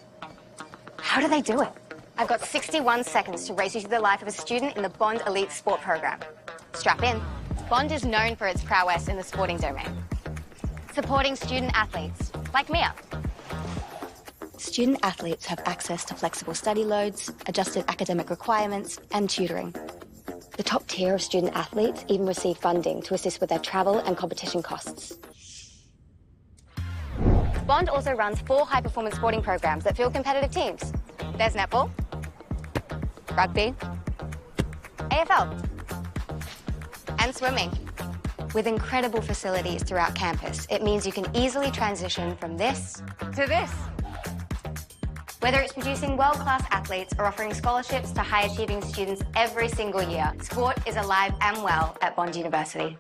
How do they do it? I've got 61 seconds to race you through the life of a student in the Bond Elite Sport program. Strap in. Bond is known for its prowess in the sporting domain, supporting student athletes like Mia. Student athletes have access to flexible study loads, adjusted academic requirements, and tutoring. The top tier of student athletes even receive funding to assist with their travel and competition costs. Bond also runs 4 high-performance sporting programs that field competitive teams. There's netball, rugby, AFL, and swimming. With incredible facilities throughout campus, it means you can easily transition from this to this. Whether it's producing world-class athletes or offering scholarships to high-achieving students every single year, sport is alive and well at Bond University.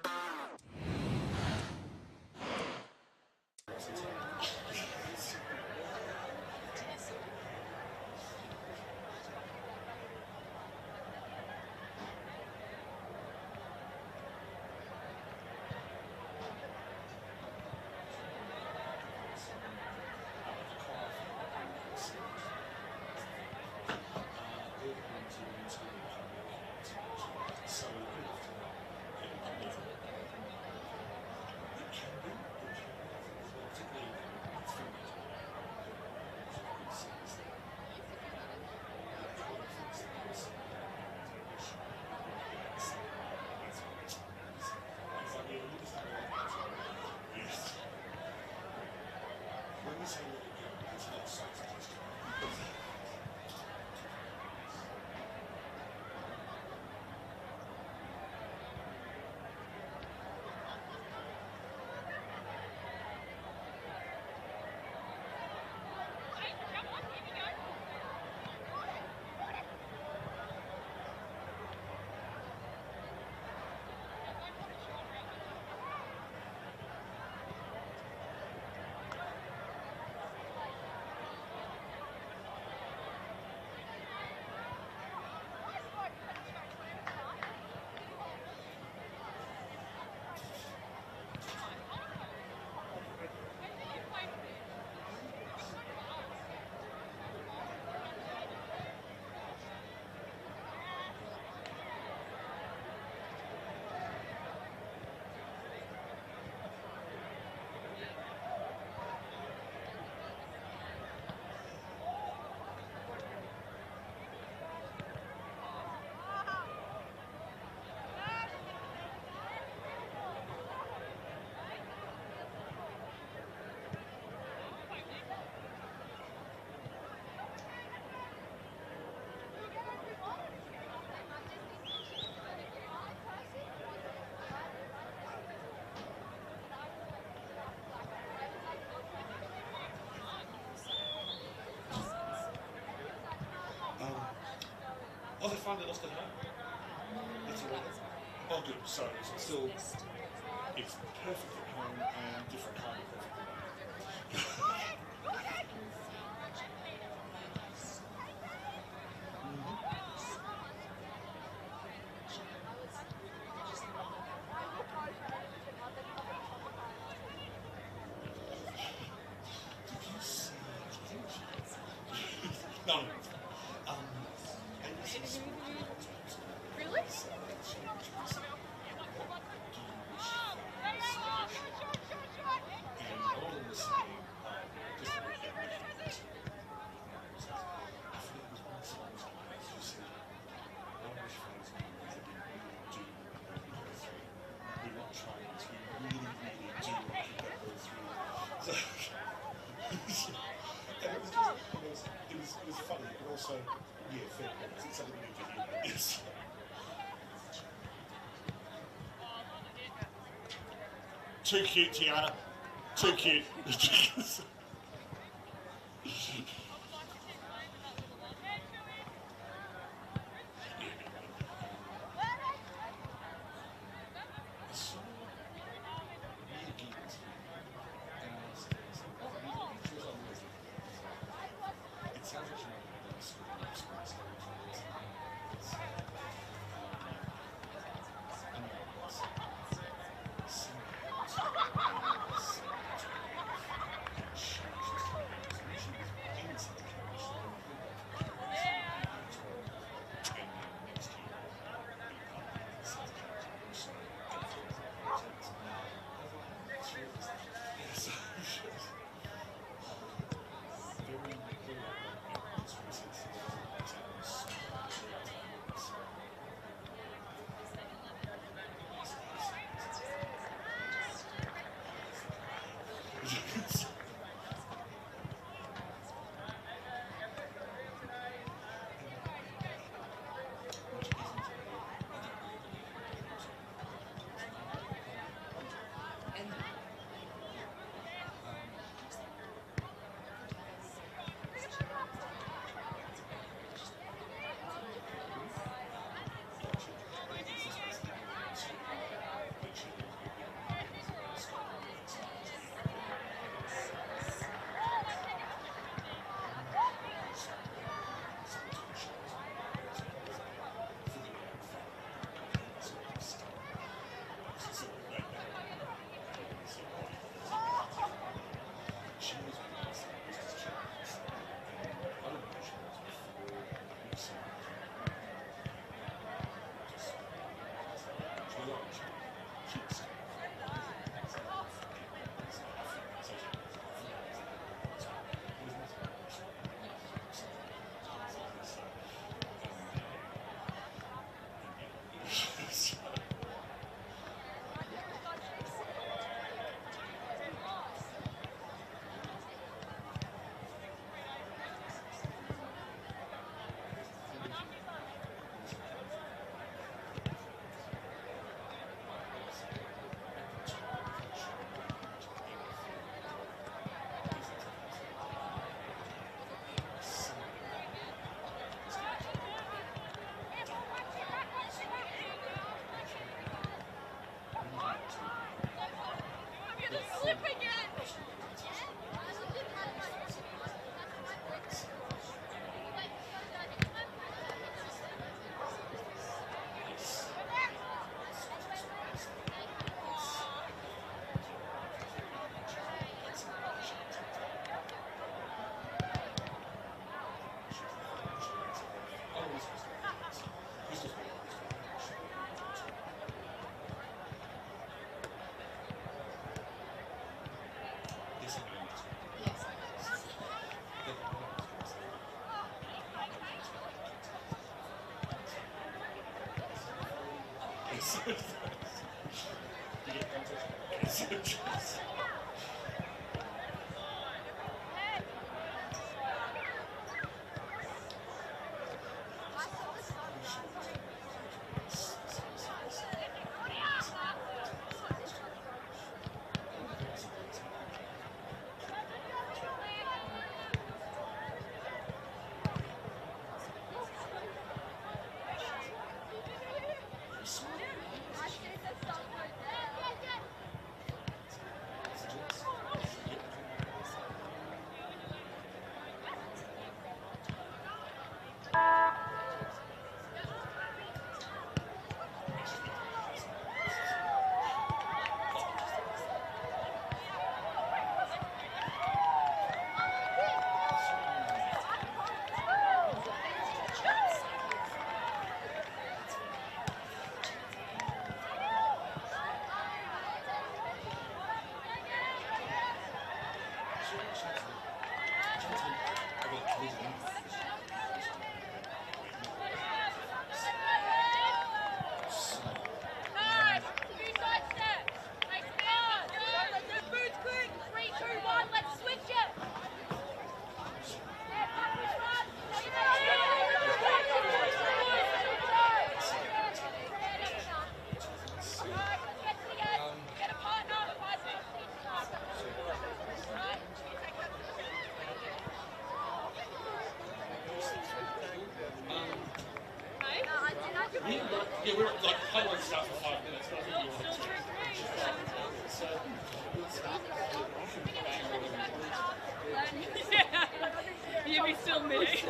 lost at home. It's all right. Oh, good. So it's still, it's perfect at home and different kind of perfect. No, no. Really? It was funny, but also, yeah, fair point. It's something new to hear. Yes. Too cute, Tiana. Too cute. Yeah, we're like highlight stuff for 5 minutes. You still miss.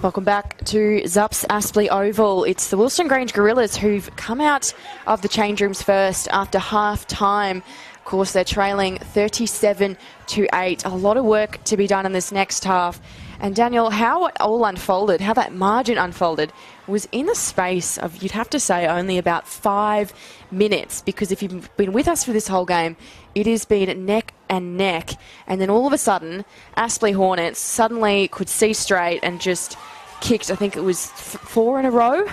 Welcome back to Zups Aspley Oval. It's the Wilston Grange Gorillas who've come out of the change rooms first after half time. Of course, they're trailing 37-8. A lot of work to be done in this next half. And Daniel, how it all unfolded, how that margin unfolded, was in the space of, you'd have to say, only about 5 minutes. Because if you've been with us for this whole game, it has been neck and neck. And then all of a sudden, Aspley Hornets suddenly could see straight and just kicked, I think it was 4 in a row.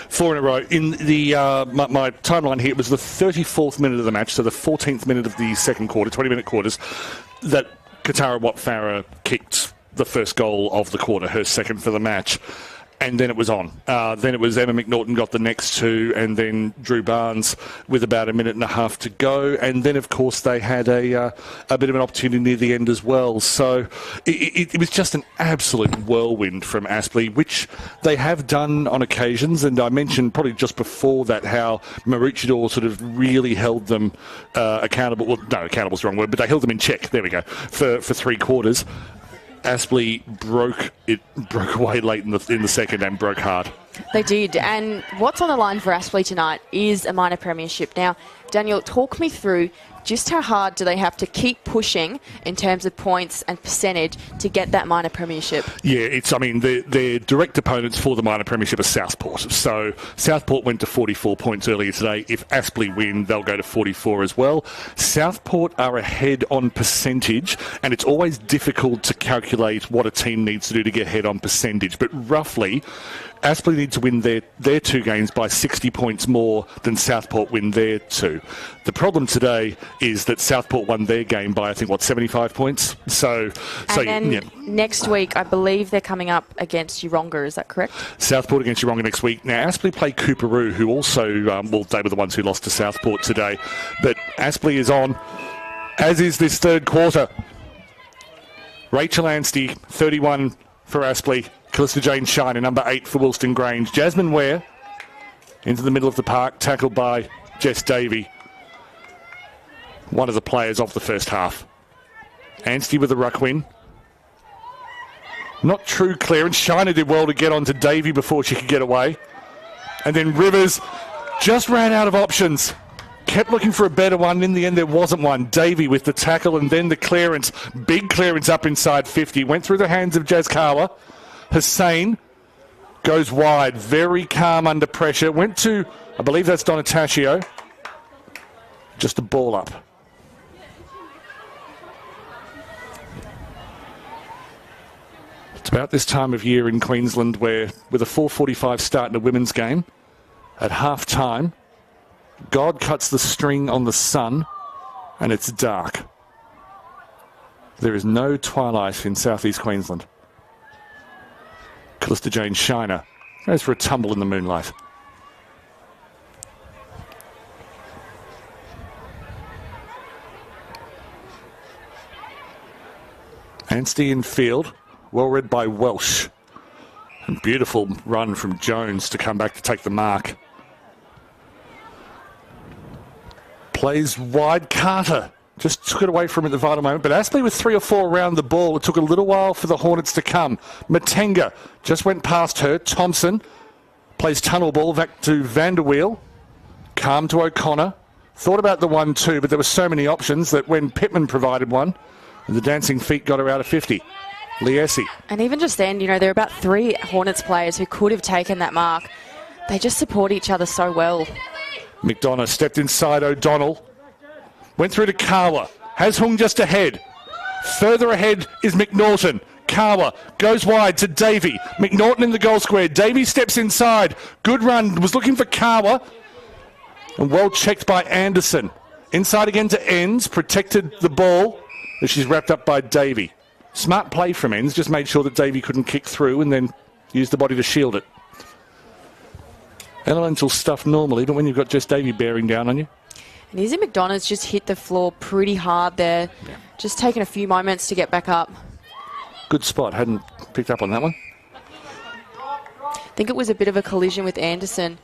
4 in a row. In the my timeline here, it was the 34th minute of the match, so the 14th minute of the second quarter, 20-minute quarters, that Katara Watt-Farah kicked the first goal of the quarter, her second for the match. And then it was on. Then it was Emma McNaughton got the next 2, and then Drew Barnes with about a minute and a half to go. And then, of course, they had a bit of an opportunity near the end as well. So it was just an absolute whirlwind from Aspley, which they have done on occasions. And I mentioned probably just before that how Maroochydore sort of really held them accountable. Well, no, accountable is the wrong word, but they held them in check. There we go, for 3 quarters. Aspley broke away late in the second and broke hard. They did, and what's on the line for Aspley tonight is a minor premiership. Now, Daniel, talk me through just how hard do they have to keep pushing in terms of points and percentage to get that minor premiership? Yeah, their direct opponents for the minor premiership are Southport. So Southport went to 44 points earlier today. If Aspley win, they'll go to 44 as well. Southport are ahead on percentage, and it's always difficult to calculate what a team needs to do to get ahead on percentage, but roughly Aspley need to win their 2 games by 60 points more than Southport win their 2. The problem today is that Southport won their game by, I think, 75 points? Next week, I believe they're coming up against Yeronga, is that correct? Southport against Yeronga next week. Now, Aspley play Cooperoo, who also, they were the ones who lost to Southport today. But Aspley is on, as is this third quarter. Rachel Anstey, 31 for Aspley. Callista Jane Shiner, number 8 for Wilston Grange. Jasmine Ware into the middle of the park, tackled by Jess Davey, one of the players of the first half. Anstey with a ruck win. Not true clearance. Shiner did well to get onto Davey before she could get away. And then Rivers just ran out of options. Kept looking for a better one. In the end, there wasn't one. Davey with the tackle and then the clearance. Big clearance up inside 50. Went through the hands of Jazz Kawa. Hussain goes wide, very calm under pressure. Went to, I believe that's Donataccio. Just a ball up. It's about this time of year in Queensland where, with a 4:45 start in a women's game, at half time, God cuts the string on the sun and it's dark. There is no twilight in southeast Queensland. Callista Jane Shiner goes for a tumble in the moonlight. Anstey in field, well read by Welsh. And beautiful run from Jones to come back to take the mark. Plays wide, Carter. Just took it away from him at the vital moment. But Aspley with 3 or 4 around the ball. It took a little while for the Hornets to come. Matenga just went past her. Thompson plays tunnel ball back to Vanderweel. Calm to O'Connor. Thought about the 1-2, but there were so many options that when Pittman provided one, the dancing feet got her out of 50. Liesi. And even just then, there are about 3 Hornets players who could have taken that mark. They just support each other so well. McDonough stepped inside O'Donnell. Went through to Kawa. Has Hung just ahead. Further ahead is McNaughton. Kawa goes wide to Davey. McNaughton in the goal square. Davey steps inside. Good run. Was looking for Kawa. And well checked by Anderson. Inside again to Enns. Protected the ball. But she's wrapped up by Davey. Smart play from Enns. Just made sure that Davey couldn't kick through and then used the body to shield it. Elemental stuff normally, but when you've got just Davey bearing down on you. And Izzy McDonough's just hit the floor pretty hard there. Yeah. Just taking a few moments to get back up. Good spot. Hadn't picked up on that one. I think it was a bit of a collision with Anderson.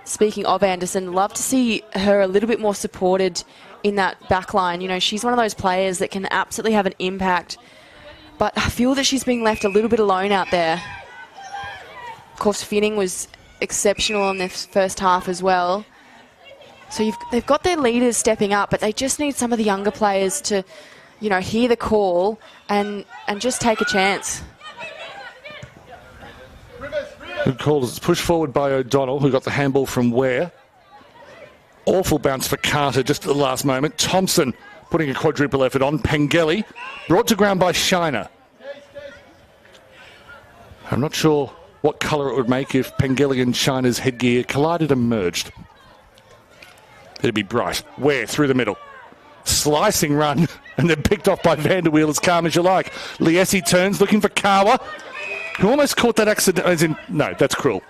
Speaking of Anderson, love to see her a little bit more supported in that back line. You know, she's one of those players that can absolutely have an impact, but I feel that she's being left a little bit alone out there. Of course, Finning was exceptional in the first half as well. So they've got their leaders stepping up, but they just need some of the younger players to, you know, hear the call and just take a chance. Good call. It's pushed forward by O'Donnell, who got the handball from Ware. Awful bounce for Carter just at the last moment. Thompson putting a quadruple effort on. Pengelly brought to ground by Shiner. I'm not sure what colour it would make if Pengelly and Shiner's headgear collided and merged. It'd be bright. Ware through the middle. Slicing run, and then picked off by Vanderweel as calm as you like. Liesi turns, looking for Kawa, who almost caught that accident. As in, no, that's cruel.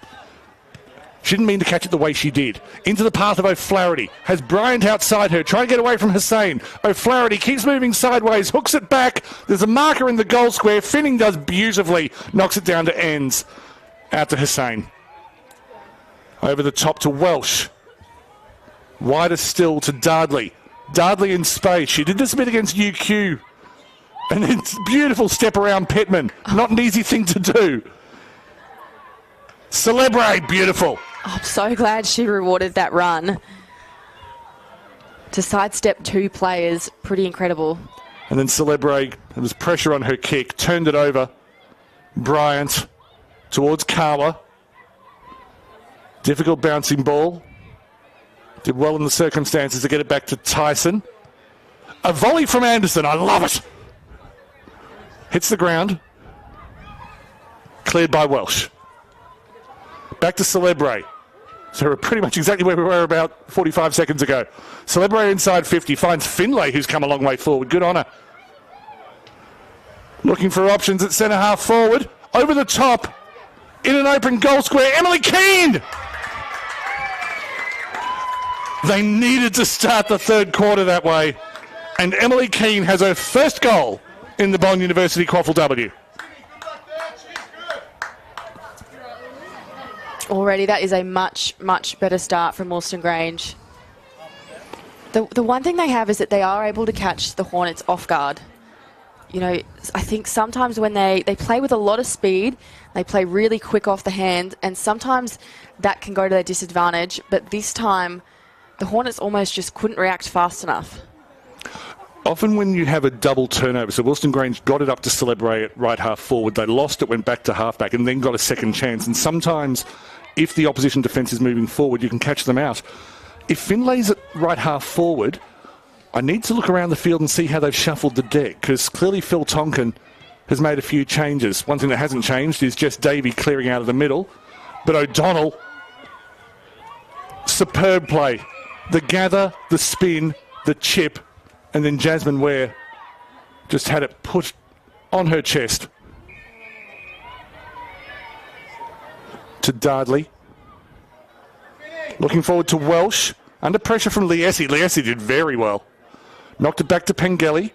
She didn't mean to catch it the way she did. Into the path of O'Flaherty. Has Bryant outside her, trying to get away from Hussain. O'Flaherty keeps moving sideways, hooks it back. There's a marker in the goal square. Finning does beautifully, knocks it down to Enns. Out to Hussain. Over the top to Welsh. Wider still to Dardley. Dardley in space. She did this a bit against UQ. And then beautiful step around Pittman. Not an easy thing to do. Celebrate, beautiful. I'm so glad she rewarded that run. To sidestep two players, pretty incredible. And then Celebrate, there was pressure on her kick, turned it over. Bryant towards Kawa. Difficult bouncing ball. Did well in the circumstances to get it back to Tyson. A volley from Anderson, I love it. Hits the ground. Cleared by Welsh. Back to Celebre. So we're pretty much exactly where we were about 45 seconds ago. Celebre inside 50, finds Finlay, who's come a long way forward. Good on her. Looking for options at centre half forward. Over the top. In an open goal square, Emily Keane! They needed to start the third quarter that way. And Emily Keane has her first goal in the Bond University QAFLW. Already that is a much, much better start from Wilston Grange. The one thing they have is that they are able to catch the Hornets off guard. You know, I think sometimes when they play with a lot of speed, they play really quick off the hand, and sometimes that can go to their disadvantage. But this time, the Hornets almost just couldn't react fast enough. Often when you have a double turnover, so Wilston Grange got it up to Celebre at right half forward, they lost it, went back to halfback, and then got a second chance. And sometimes, if the opposition defence is moving forward, you can catch them out. If Finlay's at right half forward, I need to look around the field and see how they've shuffled the deck, because clearly Phil Tonkin has made a few changes. One thing that hasn't changed is just Davey clearing out of the middle. But O'Donnell, superb play. The gather, the spin, the chip, and then Jasmine Ware just had it put on her chest. To Dardley. Looking forward to Welsh. Under pressure from Liesi. Liesi did very well. Knocked it back to Pengelly.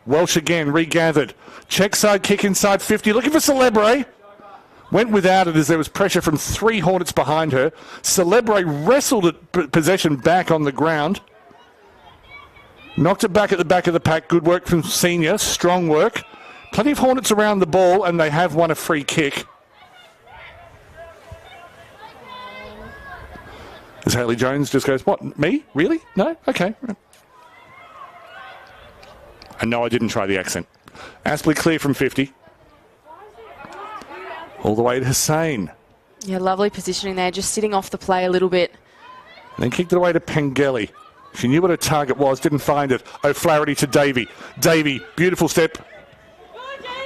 Welsh again, regathered. Check side kick inside 50. Looking for Celebre. Went without it as there was pressure from three Hornets behind her. Celebre wrestled it, possession back on the ground. Knocked it back at the back of the pack. Good work from Senior. Strong work. Plenty of Hornets around the ball, and they have won a free kick. As Hayley Jones just goes, what, me? Really? No? Okay. And no, I didn't try the accent. Aspley clear from 50. All the way to Hussain. Yeah, lovely positioning there, just sitting off the play a little bit. Then kicked it away to Pengelly. She knew what her target was, didn't find it. O'Flaherty to Davey. Davey, beautiful step.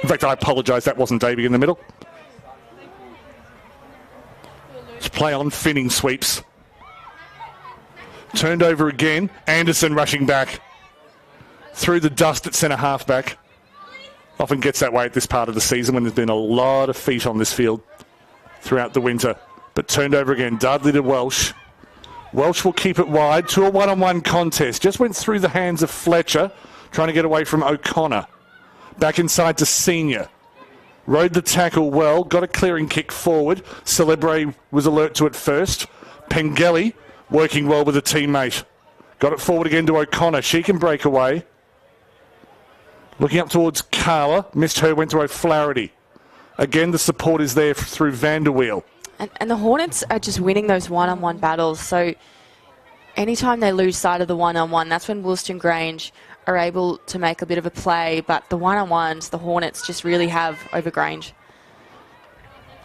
In fact, I apologise, that wasn't Davey in the middle. Let's play on, Finning sweeps. Turned over again. Anderson rushing back. Through the dust at centre halfback. Often gets that way at this part of the season when there's been a lot of feet on this field throughout the winter. But turned over again. Dudley to Welsh. Welsh will keep it wide to a one-on-one contest. Just went through the hands of Fletcher, trying to get away from O'Connor. Back inside to Senior. Rode the tackle well, got a clearing kick forward. Celebre was alert to it first. Pengelly working well with a teammate. Got it forward again to O'Connor. She can break away. Looking up towards Carla. Missed her, went to O'Flaherty. Again, the support is there through Vanderweel. And the Hornets are just winning those one-on-one battles. So anytime they lose sight of the one-on-one, that's when Wilston Grange are able to make a bit of a play. But the one-on-ones, the Hornets just really have over Grange.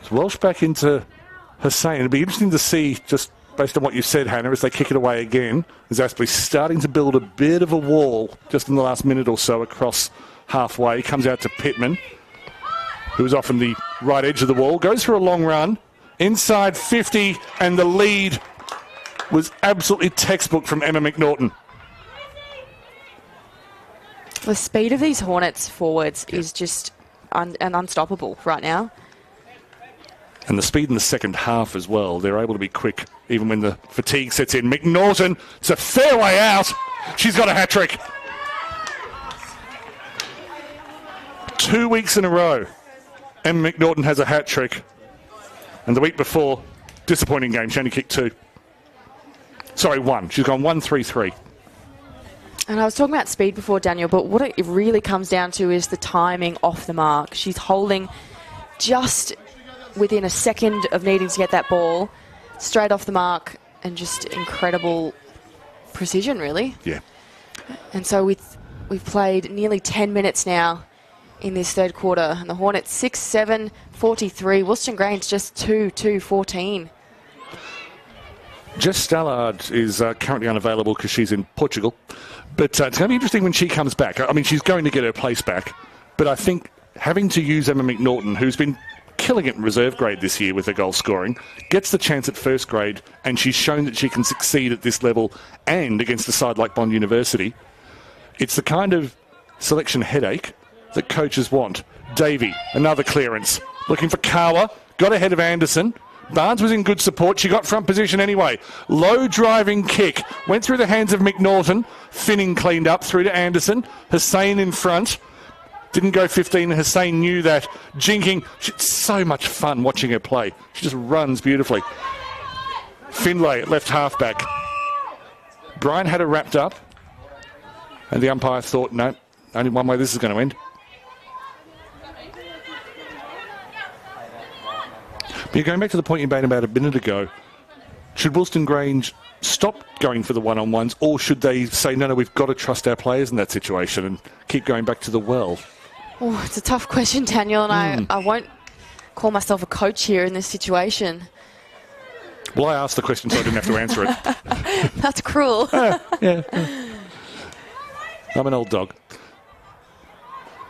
It's Welsh back into Hussain. It'll be interesting to see, just based on what you said, Hannah, as they kick it away again, as Aspley starting to build a bit of a wall just in the last minute or so across halfway. Comes out to Pittman, who's off on the right edge of the wall. Goes for a long run. Inside 50, and the lead was absolutely textbook from Emma McNaughton. The speed of these Hornets forwards is just unstoppable right now. And the speed in the second half as well. They're able to be quick even when the fatigue sets in. McNaughton, it's a fair way out. She's got a hat-trick. 2 weeks in a row, Emma McNaughton has a hat-trick. And the week before, disappointing game. She only kicked 2. Sorry, 1. She's gone 1-3-3. And I was talking about speed before, Daniel, but what it really comes down to is the timing off the mark. She's holding just within a second of needing to get that ball straight off the mark, and just incredible precision, really. Yeah. And so we've played nearly 10 minutes now in this third quarter, and the Hornets 6-7, 43. Wilston Grange just 2-14. Jess Stallard is currently unavailable because she's in Portugal. But it's going to be interesting when she comes back. I mean, she's going to get her place back. But I think having to use Emma McNaughton, who's been killing it in reserve grade this year with her goal scoring, gets the chance at first grade, and she's shown that she can succeed at this level and against a side like Bond University. It's the kind of selection headache that coaches want. Davey, another clearance. Looking for Carla. Got ahead of Anderson. Barnes was in good support. She got front position anyway. Low driving kick. Went through the hands of McNaughton. Finning cleaned up through to Anderson. Hussain in front. Didn't go 15. Hussain knew that. Jinking. It's so much fun watching her play. She just runs beautifully. Finlay at left halfback. Brian had her wrapped up. And the umpire thought, no, only one way this is going to end. But you're going back to the point you made about a minute ago. Should Wilston Grange stop going for the one-on-ones, or should they say, no, we've got to trust our players in that situation and keep going back to the well? Oh, it's a tough question, Daniel, and I won't call myself a coach here in this situation. Well, I asked the question so I didn't have to answer it. That's cruel. Yeah. I'm an old dog.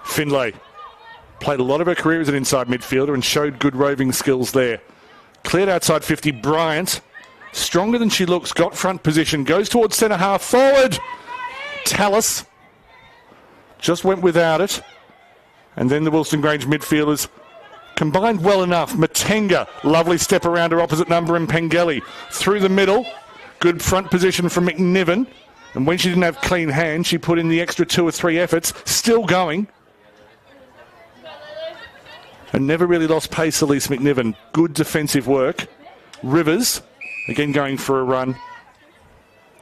Finlay. Played a lot of her career as an inside midfielder and showed good roving skills there. Cleared outside 50. Bryant, stronger than she looks, got front position, goes towards centre half, forward. Tallis just went without it. And then the Wilston Grange midfielders combined well enough. Matenga, lovely step around her opposite number, and Pengelly through the middle. Good front position from McNiven. And when she didn't have clean hands, she put in the extra 2 or 3 efforts. Still going. And never really lost pace, Elise McNiven. Good defensive work. Rivers, again going for a run.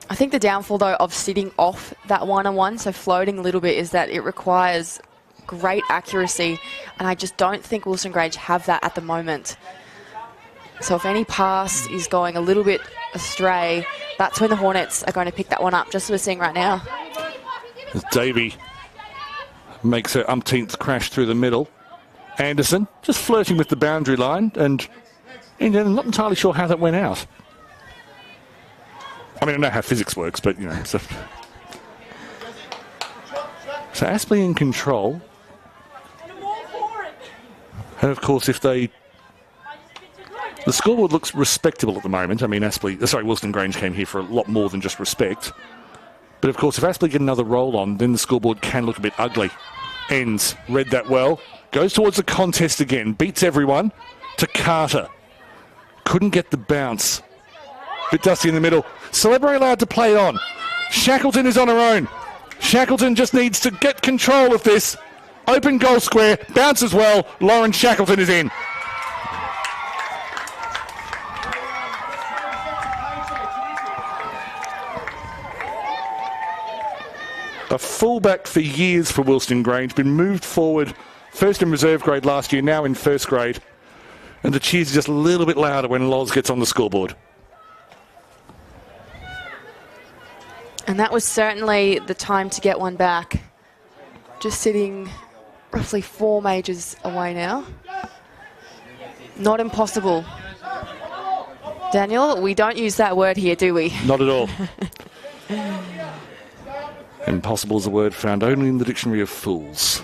I think the downfall, though, of sitting off that one-on-one, so floating a little bit, is that it requires great accuracy, and I just don't think Wilston Grange have that at the moment. So if any pass is going a little bit astray, that's when the Hornets are going to pick that one up, just as we're seeing right now. As Davey makes her umpteenth crash through the middle. Anderson just flirting with the boundary line, and I'm not entirely sure how that went out. I mean, I know how physics works, but, you know. So Aspley in control. And, of course, if they... The scoreboard looks respectable at the moment. I mean, Wilston Grange came here for a lot more than just respect. But, of course, if Aspley get another roll on, then the scoreboard can look a bit ugly. Ends, read that well. Goes towards the contest again. Beats everyone to Carter. Couldn't get the bounce. Bit dusty in the middle. Celebrity allowed to play on. Shackleton is on her own. Shackleton just needs to get control of this. Open goal square. Bounce as well. Lauren Shackleton is in. A fullback for years for Wilston Grange. Been moved forward. First in reserve grade last year, now in first grade. And the cheers are just a little bit louder when Loz gets on the scoreboard. And that was certainly the time to get one back. Just sitting roughly 4 majors away now. Not impossible. Daniel, we don't use that word here, do we? Not at all. Impossible is a word found only in the dictionary of fools.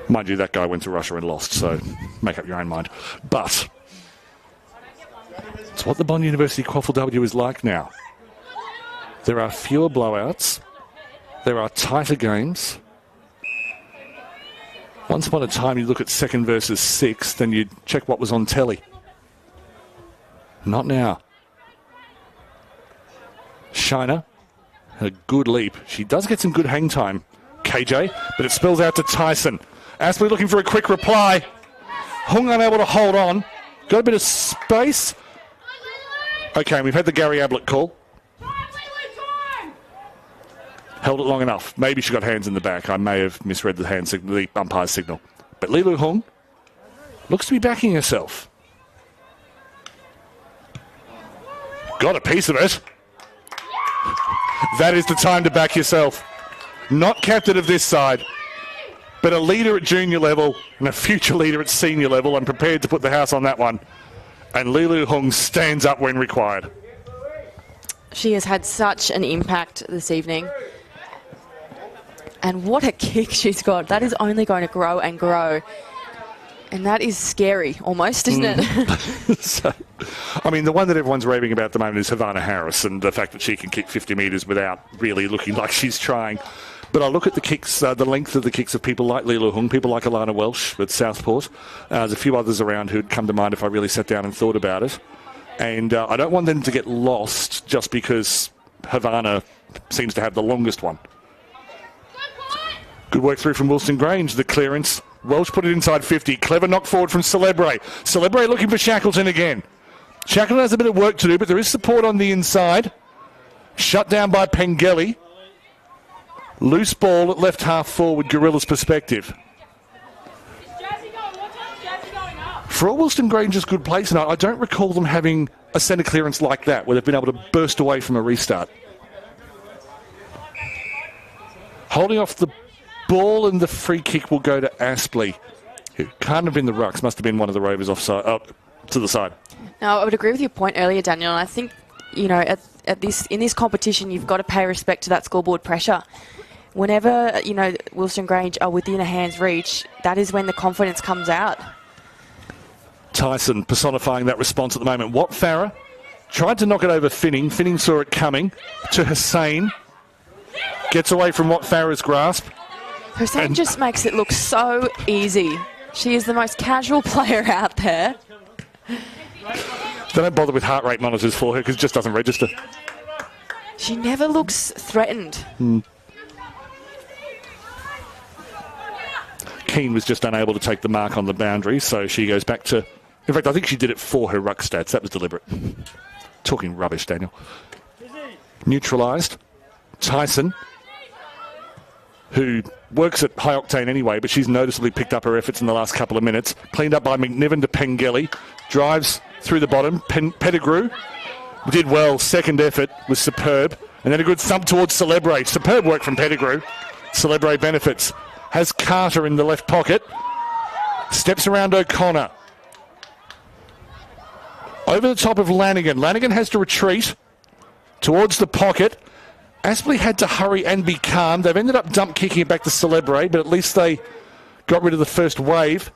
Mind you, that guy went to Russia and lost, so make up your own mind. But it's what the Bond University QAFLW is like now. There are fewer blowouts. There are tighter games. Once upon a time, you look at second versus sixth, then you check what was on telly. Not now. Shiner, a good leap. She does get some good hang time, KJ, but it spills out to Tyson. Aspley looking for a quick reply. Hung unable to hold on. Got a bit of space. Okay, we've had the Gary Ablett call. Held it long enough. Maybe she got hands in the back. I may have misread the hand signal, the umpire's signal. But Lilu Hung looks to be backing herself. Got a piece of it. That is the time to back yourself. Not captain of this side, but a leader at junior level and a future leader at senior level. I'm prepared to put the house on that one. And Lilu Hung stands up when required. She has had such an impact this evening. And what a kick she's got. That is only going to grow and grow. And that is scary, almost, isn't it? So, I mean, the one that everyone's raving about at the moment is Havana Harris and the fact that she can kick 50 metres without really looking like she's trying. But I look at the kicks, the length of the kicks of people like Lilu Hung, people like Alana Welsh at Southport. There's a few others around who'd come to mind if I really sat down and thought about it. And I don't want them to get lost just because Havana seems to have the longest one. Good work through from Wilston Grange. The clearance. Welsh put it inside 50. Clever knock forward from Celebre. Celebre looking for Shackleton again. Shackleton has a bit of work to do, but there is support on the inside. Shut down by Pengelly. Loose ball at left half forward, Gorilla's perspective. For all Wilston Grange's good play tonight, I don't recall them having a centre clearance like that, where they've been able to burst away from a restart. Holding off the ball, and the free kick will go to Aspley. It can't have been the rucks, must have been one of the Rovers offside, up to the side. No, I would agree with your point earlier, Daniel. And I think, you know, in this competition, you've got to pay respect to that scoreboard pressure. Whenever, you know, Wilston Grange are within a hand's reach, that is when the confidence comes out. Tyson personifying that response at the moment. Watt Farah tried to knock it over Finning. Finning saw it coming to Hussain. Gets away from Watt Farah's grasp. Hussain just makes it look so easy. She is the most casual player out there. They don't bother with heart rate monitors for her because it just doesn't register. She never looks threatened. Keane was just unable to take the mark on the boundary, so she goes back to... In fact, I think she did it for her ruck stats. That was deliberate. Talking rubbish, Daniel. Neutralised. Tyson, who works at high octane anyway, but she's noticeably picked up her efforts in the last couple of minutes. Cleaned up by McNiven to Pengelly. Drives through the bottom. Pettigrew did well. Second effort was superb. And then a good thump towards Celebre. Superb work from Pettigrew. Celebre benefits. Has Carter in the left pocket. Steps around O'Connor. Over the top of Lanigan. Lanigan has to retreat towards the pocket. Aspley had to hurry and be calm. They've ended up dump kicking it back to Celebre, but at least they got rid of the first wave.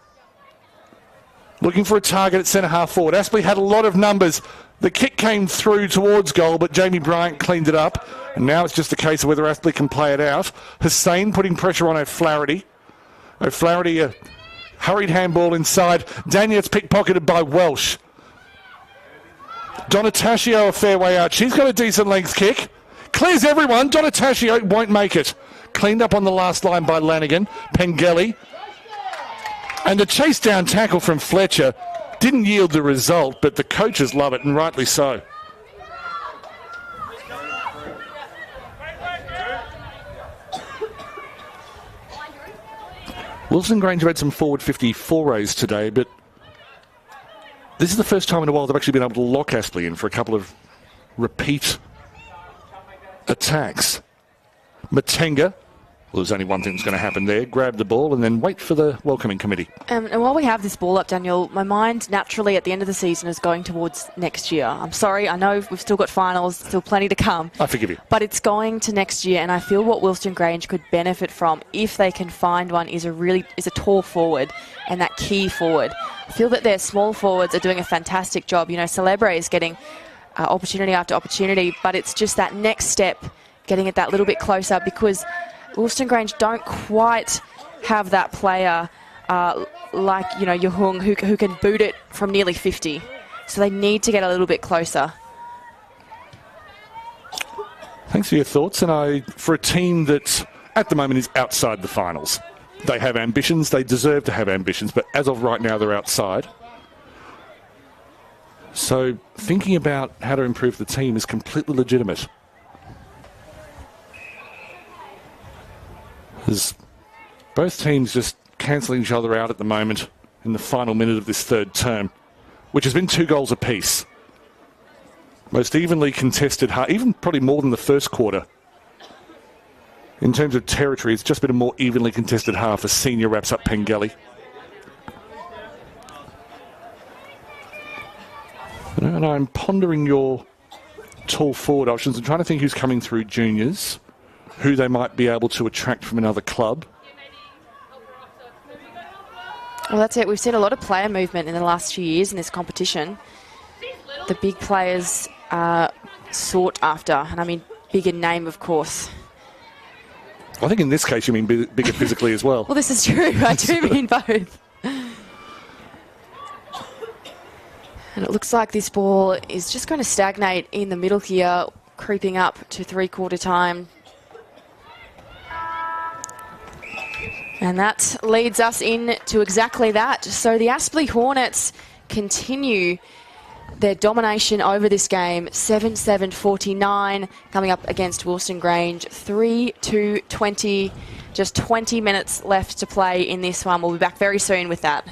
Looking for a target at centre half forward. Aspley had a lot of numbers. The kick came through towards goal, but Jamie Bryant cleaned it up. And now it's just a case of whether Aspley can play it out. Hussain putting pressure on O'Flaherty. O'Flaherty, a hurried handball inside. Daniel's pickpocketed by Welsh. Donataccio a fair way out. She's got a decent length kick. Clears everyone. Donataccio won't make it. Cleaned up on the last line by Lanigan. Pengelly. And a chase down tackle from Fletcher. Didn't yield the result, but the coaches love it, and rightly so. Wilston Grange have had some forward 50 forays today, but this is the first time in a while they've actually been able to lock Aspley in for a couple of repeat attacks. Matenga, well, there's only one thing that's going to happen there. Grab the ball and then wait for the welcoming committee. And while we have this ball up, Daniel, my mind naturally at the end of the season is going towards next year. I'm sorry, I know we've still got finals, still plenty to come. I forgive you. But it's going to next year, and I feel what Wilston Grange could benefit from, if they can find one, is a tall forward and that key forward. I feel that their small forwards are doing a fantastic job. You know, Celebre is getting opportunity after opportunity, but it's just that next step, getting it that little bit closer, because Wilston Grange don't quite have that player like, you know, Yahung, who can boot it from nearly 50. So they need to get a little bit closer. Thanks for your thoughts. And for a team that at the moment is outside the finals, they have ambitions. They deserve to have ambitions. But as of right now, they're outside. So thinking about how to improve the team is completely legitimate. There's both teams just cancelling each other out at the moment in the final minute of this third term, which has been 2 goals apiece. Most evenly contested, even probably more than the first quarter. In terms of territory, it's just been a more evenly contested half as Senior wraps up Pengelly. And I'm pondering your tall forward options and trying to think who's coming through juniors, who they might be able to attract from another club. Well, that's it. We've seen a lot of player movement in the last few years in this competition. The big players are sought after, and I mean big in name, of course. I think in this case you mean bigger physically as well. Well, this is true. I do mean both. And it looks like this ball is just going to stagnate in the middle here, creeping up to 3/4 time. And that leads us into exactly that. So the Aspley Hornets continue their domination over this game, 7-7-49, coming up against Wilston Grange, 3-2-20. Just 20 minutes left to play in this one. We'll be back very soon with that.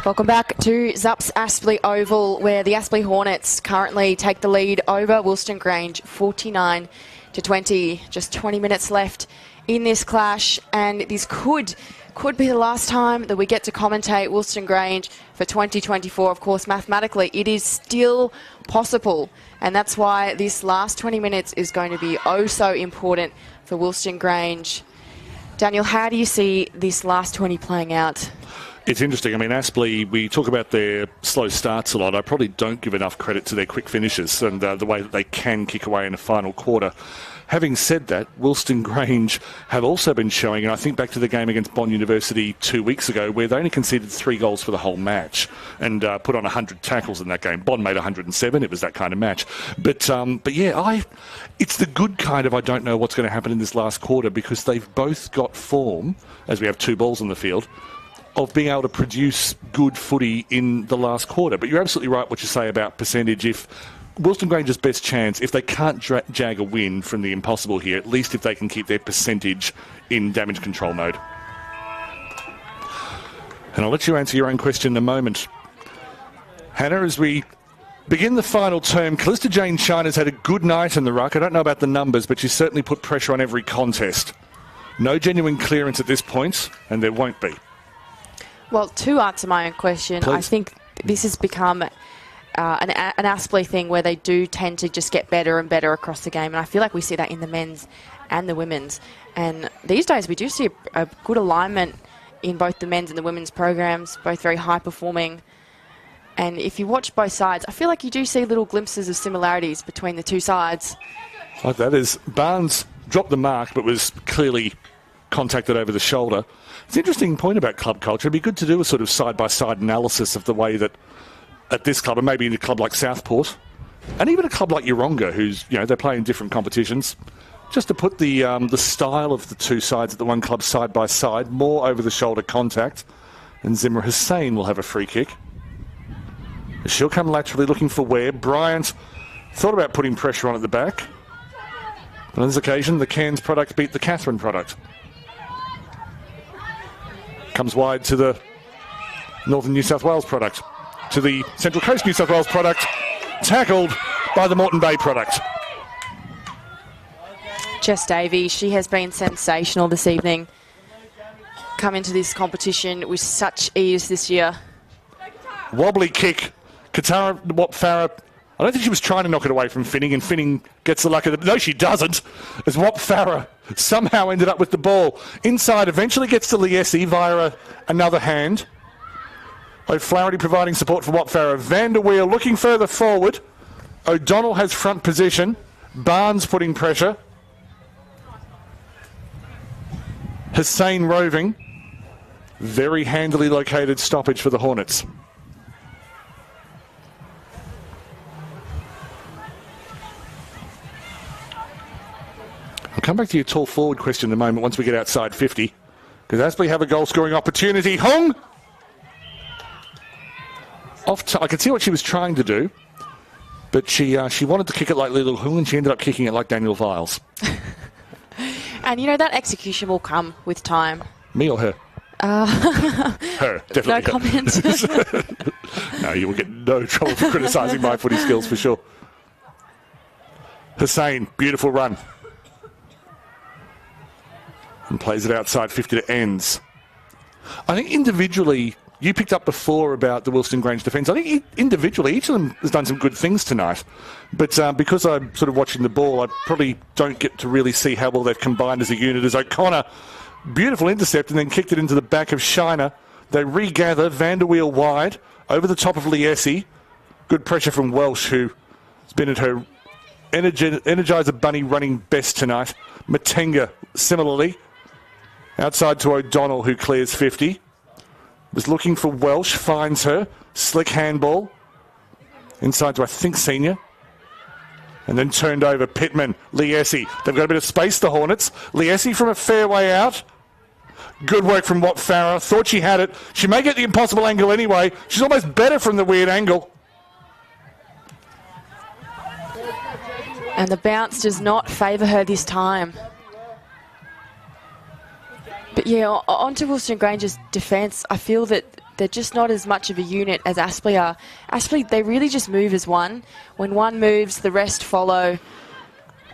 Welcome back to Zups Aspley Oval, where the Aspley Hornets currently take the lead over Wilston Grange, 49-20. Just 20 minutes left in this clash, and this could be the last time that we get to commentate Wilston Grange for 2024. Of course, mathematically, it is still possible, and that's why this last 20 minutes is going to be oh so important for Wilston Grange. Daniel, how do you see this last 20 playing out? It's interesting. I mean, Aspley, we talk about their slow starts a lot. I probably don't give enough credit to their quick finishes and the way that they can kick away in a final quarter. Having said that, Wilston Grange have also been showing, and I think back to the game against Bond University 2 weeks ago, where they only conceded 3 goals for the whole match and put on 100 tackles in that game. Bond made 107. It was that kind of match. But yeah, it's the good kind of I don't know what's going to happen in this last quarter, because they've both got form, as we have 2 balls on the field, of being able to produce good footy in the last quarter. But you're absolutely right what you say about percentage. If Wilston Grange's best chance, if they can't jag a win from the impossible here, at least if they can keep their percentage in damage control mode. And I'll let you answer your own question in a moment. Hannah, as we begin the final term, Callista Jane Shiner's had a good night in the ruck. I don't know about the numbers, but she's certainly put pressure on every contest. No genuine clearance at this point, and there won't be. Well, to answer my own question, Please. I think this has become an Aspley thing where they do tend to just get better and better across the game. And I feel like we see that in the men's and the women's. And these days we do see a good alignment in both the men's and the women's programs, both very high performing. And if you watch both sides, I feel like you do see little glimpses of similarities between the two sides. Like that is, Barnes dropped the mark but was clearly contacted over the shoulder. It's an interesting point about club culture. It'd be good to do a sort of side-by-side analysis of the way that at this club, and maybe in a club like Southport, and even a club like Yeronga, who's, you know, they play in different competitions, just to put the style of the two sides at the one club side by side, more over-the-shoulder contact, and Zimra Hussain will have a free kick. She'll come laterally looking for Webb. Bryant thought about putting pressure on at the back, but on this occasion, the Cairns product beat the Catherine product. Comes wide to the Northern New South Wales product, to the Central Coast New South Wales product, tackled by the Moreton Bay product. Jess Davey, she has been sensational this evening. Come into this competition with such ease this year. Wobbly kick. Katara Wap-Farah, I don't think she was trying to knock it away from Finning, and Finning gets the luck of it. No, she doesn't, as Wap-Farah somehow ended up with the ball. Inside, eventually gets to Liesi via another hand. O'Flaherty providing support for Wap-Farah. Vanderweel looking further forward. O'Donnell has front position. Barnes putting pressure. Hussain roving. Very handily located stoppage for the Hornets. I'll come back to your tall forward question in a moment once we get outside 50. Because Aspley have a goal scoring opportunity. Hong! I could see what she was trying to do. But she wanted to kick it like Little Hung, and she ended up kicking it like Daniel Viles. And you know, that execution will come with time. Me or her? Her, definitely. No comment. No, you will get no trouble for criticising my footy skills for sure. Hussain, beautiful run. And plays it outside 50 to ends. I think individually, you picked up before about the Wilston Grange defence. I think individually, each of them has done some good things tonight. But because I'm sort of watching the ball, I probably don't get to really see how well they've combined as a unit. As O'Connor, beautiful intercept, and then kicked it into the back of Shiner. They regather. Vanderweel wide. Over the top of Liesi. Good pressure from Welsh, who's been at her Energizer Bunny running best tonight. Matenga, similarly. Outside to O'Donnell, who clears 50. Was looking for Welsh, finds her. Slick handball. Inside to, I think, Senior. And then turned over. Pittman, Liesi. They've got a bit of space, the Hornets. Liesi from a fair way out. Good work from Watt Farah. Thought she had it. She may get the impossible angle anyway. She's almost better from the weird angle. And the bounce does not favour her this time. But yeah, onto Wilston Grange's defence, I feel that they're just not as much of a unit as Aspley are. Aspley, they really just move as one. When one moves, the rest follow.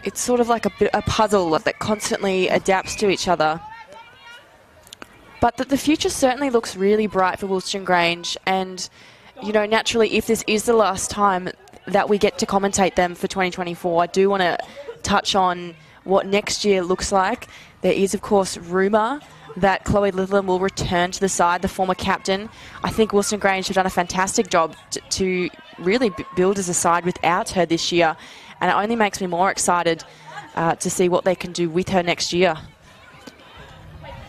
It's sort of like a puzzle that constantly adapts to each other. But the future certainly looks really bright for Wilston Grange. And, you know, naturally, if this is the last time that we get to commentate them for 2024, I do want to touch on what next year looks like. There is, of course, rumour that Chloe Litherland will return to the side, the former captain. I think Wilston Grange have done a fantastic job to really build as a side without her this year, and it only makes me more excited to see what they can do with her next year.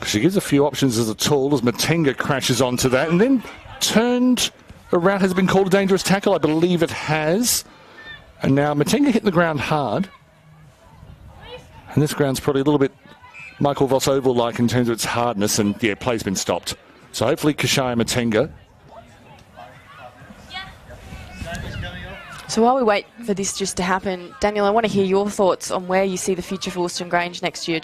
She gives a few options as a tool as Matenga crashes onto that and then turned around. Has been called a dangerous tackle? I believe it has. And now Matenga hitting the ground hard. And this ground's probably a little bit Michael Voss Oval-like in terms of its hardness, and yeah, play's been stopped. So hopefully Kashaya Matenga. So while we wait for this just to happen, Daniel, I want to hear your thoughts on where you see the future for Wilston Grange next year.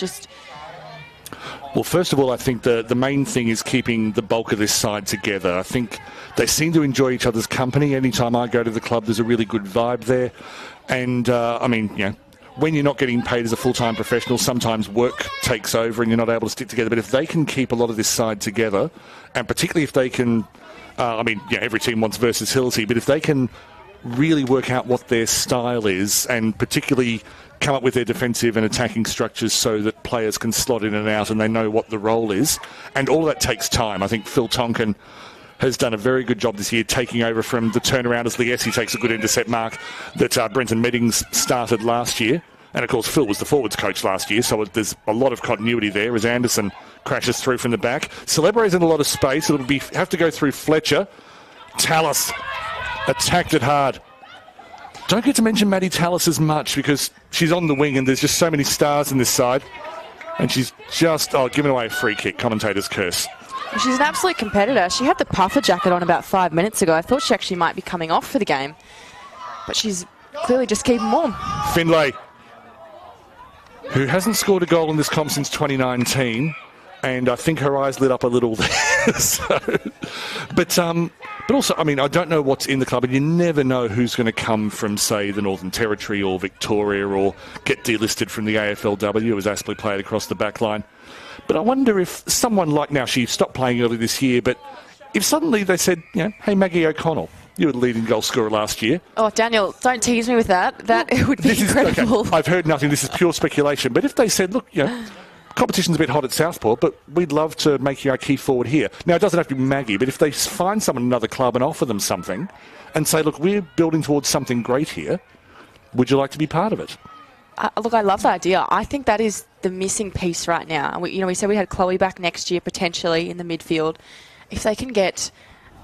Well, first of all, I think the main thing is keeping the bulk of this side together. I think they seem to enjoy each other's company. Anytime I go to the club, there's a really good vibe there. And, I mean, you know, when you're not getting paid as a full-time professional, sometimes work takes over and you're not able to stick together. But if they can keep a lot of this side together, and particularly if they can, I mean, yeah, every team wants versatility, but if they can really work out what their style is and particularly come up with their defensive and attacking structures so that players can slot in and out and they know what the role is. And all of that takes time. I think Phil Tonkin has done a very good job this year taking over from the turnaround as Liesi takes a good intercept mark that Brenton Meddings started last year. And, of course, Phil was the forwards coach last year, so there's a lot of continuity there as Anderson crashes through from the back. Celebre's in a lot of space. It'll have to go through Fletcher. Tallis attacked it hard. Don't get to mention Maddie Tallis as much because she's on the wing and there's just so many stars in this side. And she's just, giving away a free kick. Commentator's curse. She's an absolute competitor. She had the puffer jacket on about 5 minutes ago. I thought she actually might be coming off for the game. But she's clearly just keeping warm. Finlay, who hasn't scored a goal in this comp since 2019. And I think her eyes lit up a little there. But also, I mean, I don't know what's in the club, and you never know who's going to come from, say, the Northern Territory or Victoria or get delisted from the AFLW as Aspley played across the back line. But I wonder if someone like, now she stopped playing early this year, but if suddenly they said, you know, hey, Maggie O'Connell, you were the leading goal scorer last year. Oh, Daniel, don't tease me with that. That would be incredible. Okay, I've heard nothing. This is pure speculation. But if they said, look, you know, competition's a bit hot at Southport, but we'd love to make you our key forward here. Now, it doesn't have to be Maggie, but if they find someone in another club and offer them something and say, look, we're building towards something great here, would you like to be part of it? Look, I love the idea. I think that is the missing piece right now. We said we had Chloe back next year, potentially, in the midfield. If they can get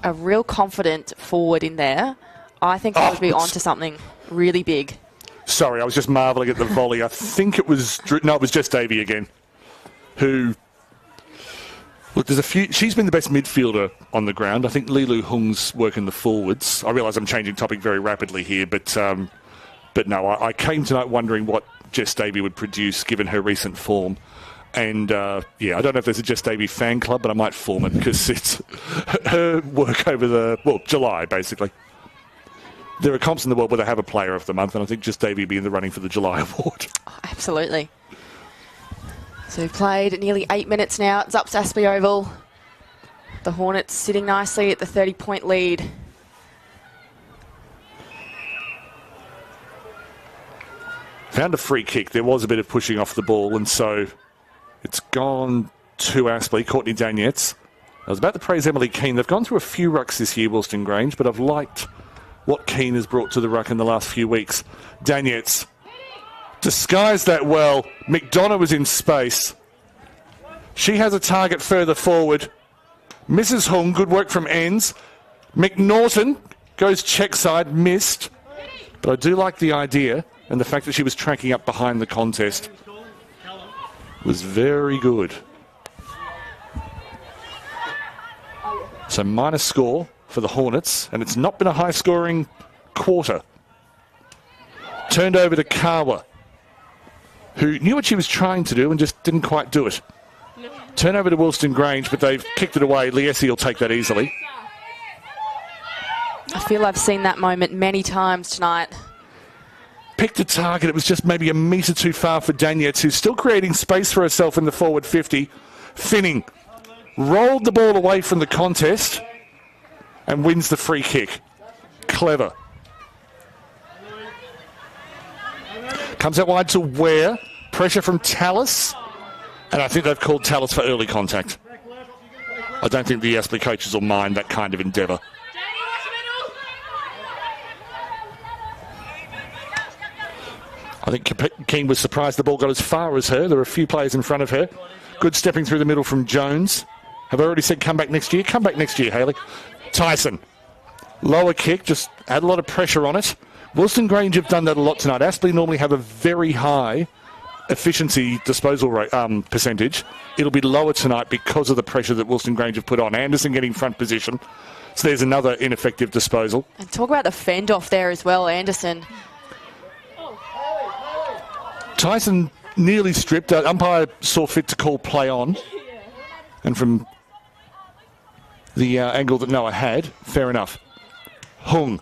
a real confident forward in there, I think they would be onto something really big. Sorry, I was just marvelling at the volley. I think it was... No, it was just Davey again. Who, look, there's a few, she's been the best midfielder on the ground. I think Lilu Hung's working the forwards. I realise I'm changing topic very rapidly here, but no, I came tonight wondering what Jess Davey would produce given her recent form. And, yeah, I don't know if there's a Jess Davey fan club, but I might form it because it's her work over July, basically. There are comps in the world where they have a player of the month, and I think Jess Davey would be in the running for the July award. Oh, absolutely. So we've played nearly 8 minutes now. It's up to Aspley Oval. The Hornets sitting nicely at the 30-point lead. Found a free kick. There was a bit of pushing off the ball, and so it's gone to Aspley. Courtney Danietz I was about to praise Emily Keane. They've gone through a few rucks this year, Wilston Grange, but I've liked what Keane has brought to the ruck in the last few weeks. Danietz disguised that well. McDonough was in space. She has a target further forward. Mrs. Hung, good work from Enns. McNaughton goes check side, missed. But I do like the idea, and the fact that she was tracking up behind the contest was very good. So minus score for the Hornets, and it's not been a high-scoring quarter. Turned over to Kawa, who knew what she was trying to do and just didn't quite do it. Turn over to Wilston Grange, but they've kicked it away. Liesi will take that easily. I feel I've seen that moment many times tonight. Picked a target. It was just maybe a metre too far for Danietz, who's still creating space for herself in the forward 50. Finning rolled the ball away from the contest and wins the free kick. Clever. Comes out wide to Ware. Pressure from Tallis. And I think they've called Tallis for early contact. I don't think the Aspley coaches will mind that kind of endeavour. I think Keane was surprised the ball got as far as her. There were a few players in front of her. Good stepping through the middle from Jones. Have I already said come back next year? Come back next year, Hayley. Tyson. Lower kick, just add a lot of pressure on it. Wilston Grange have done that a lot tonight. Aspley normally have a very high efficiency disposal rate, percentage. It'll be lower tonight because of the pressure that Wilston Grange have put on. Anderson getting front position. So there's another ineffective disposal. And talk about the fend off there as well, Anderson. Tyson nearly stripped. Umpire saw fit to call play on. And from the angle that Noah had, fair enough. Hung.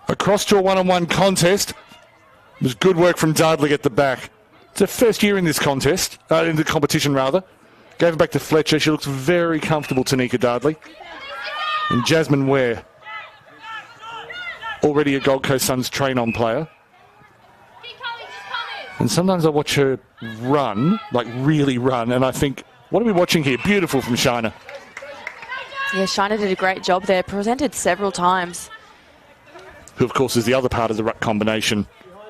Across to a one-on-one contest. It was good work from Dudley at the back. It's her first year in this contest, in the competition rather. Gave it back to Fletcher. She looks very comfortable, Tanika Dudley. And Jasmine Ware, already a Gold Coast Suns train-on player. And sometimes I watch her run, like really run, and I think, what are we watching here? Beautiful from Shiner. Yeah, Shiner did a great job there. Presented several times. Who, of course, is the other part of the ruck combination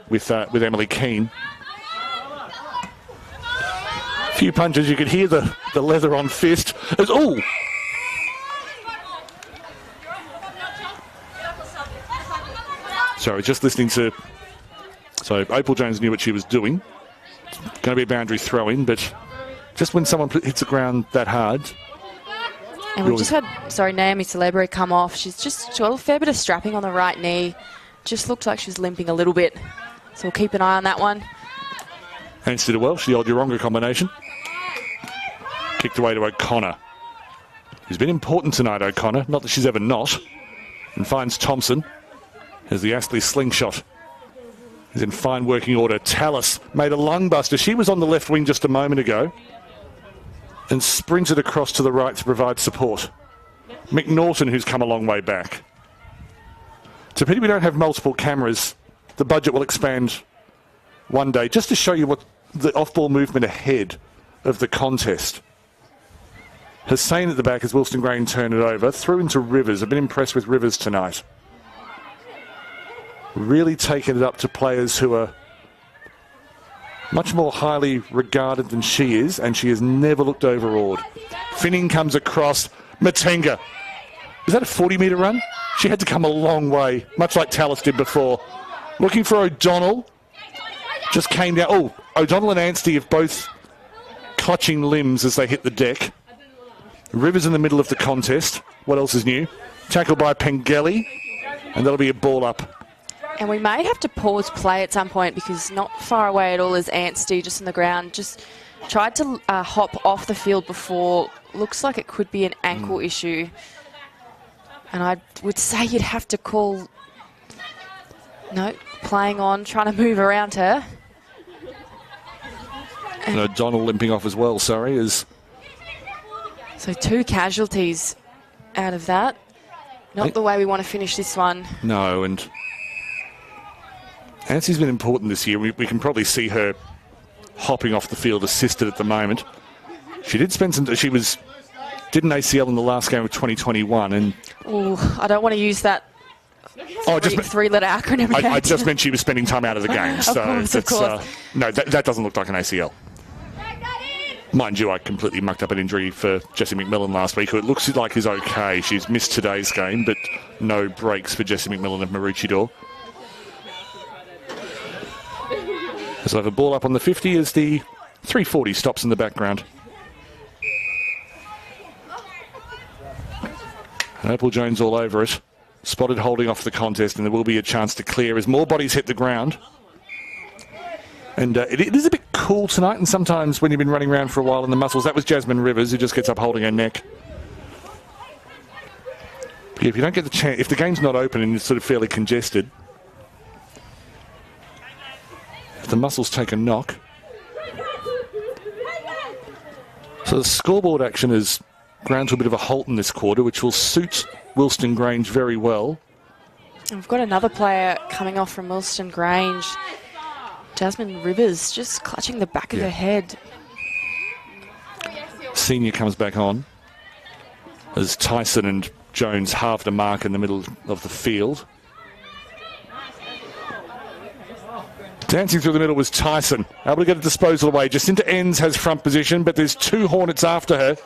with Emily Keane. A few punches, you could hear the leather on fist. Oh! Sorry, just listening to... So Opal Jones knew what she was doing. It's going to be a boundary throw-in, but just when someone hits the ground that hard... And we've just had, Naomi Celebre come off. She's just got a fair bit of strapping on the right knee. Just looks like she's limping a little bit. So we'll keep an eye on that one. Hands to the Welsh, the old Yeronga combination. Kicked away to O'Connor. Who's been important tonight, O'Connor. Not that she's ever not. And finds Thompson as the Astley slingshot is in fine working order. Tallis made a lung buster. She was on the left wing just a moment ago and sprinted across to the right to provide support. McNaughton, who's come a long way back. It's a pity we don't have multiple cameras. The budget will expand one day, just to show you what the off-ball movement ahead of the contest. Hussain at the back as Wilston Grange turned it over. Through into Rivers. I've been impressed with Rivers tonight. Really taking it up to players who are much more highly regarded than she is, and she has never looked overawed. Finning comes across. Matenga. Is that a 40-metre run? She had to come a long way, much like Tallis did before. Looking for O'Donnell. Just came down. Oh, O'Donnell and Anstey have both clutching limbs as they hit the deck. Rivers in the middle of the contest. What else is new? Tackled by Pengelly, and that'll be a ball up. And we may have to pause play at some point because not far away at all is Anstey just on the ground. Just tried to hop off the field before. Looks like it could be an ankle issue. And I would say you'd have to call... No, playing on, trying to move around her. And O'Donnell limping off as well, sorry. So 2 casualties out of that. Not the way we want to finish this one. No, and Anstey's been important this year. We can probably see her hopping off the field assisted at the moment. She did spend some... She was Did an ACL in the last game of 2021. And I don't want to use that three-letter acronym. I just meant she was spending time out of the game. Of course. No, that doesn't look like an ACL. Mind you, I completely mucked up an injury for Jessie McMillan last week, who it looks like is okay. She's missed today's game, but no breaks for Jessie McMillan of Maroochydore. So I have a ball up on the 50 as the 340 stops in the background. And Opal Jones all over it. Spotted holding off the contest, and there will be a chance to clear as more bodies hit the ground. And it is a bit cool tonight, and sometimes when you've been running around for a while in the muscles, that was Jasmine Rivers, who just gets up holding her neck. But if you don't get the chance, if the game's not open and it's sort of fairly congested, if the muscles take a knock. So the scoreboard action is ground to a bit of a halt in this quarter, which will suit Wilston Grange very well. And we've got another player coming off from Wilston Grange. Jasmine Rivers just clutching the back of her head. Senior comes back on as Tyson and Jones halved a mark in the middle of the field. Dancing through the middle was Tyson. Able to get a disposal away. Jacinta Enns has front position, but there's two Hornets after her.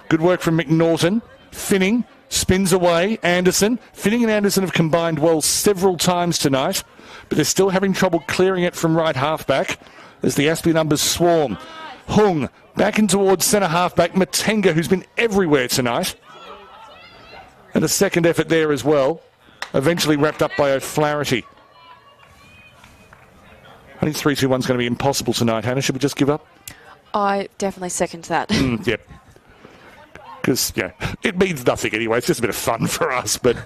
Good work from McNaughton. Finning spins away. Anderson. Finning and Anderson have combined well several times tonight, but they're still having trouble clearing it from right halfback as the Aspley numbers swarm. Hung back in towards centre halfback. Matenga, who's been everywhere tonight. And a second effort there as well. Eventually wrapped up by O'Flaherty. I think 3-2-1's going to be impossible tonight, Hannah. Should we just give up? I definitely second that. Yep. Because, yeah, it means nothing anyway. It's just a bit of fun for us, but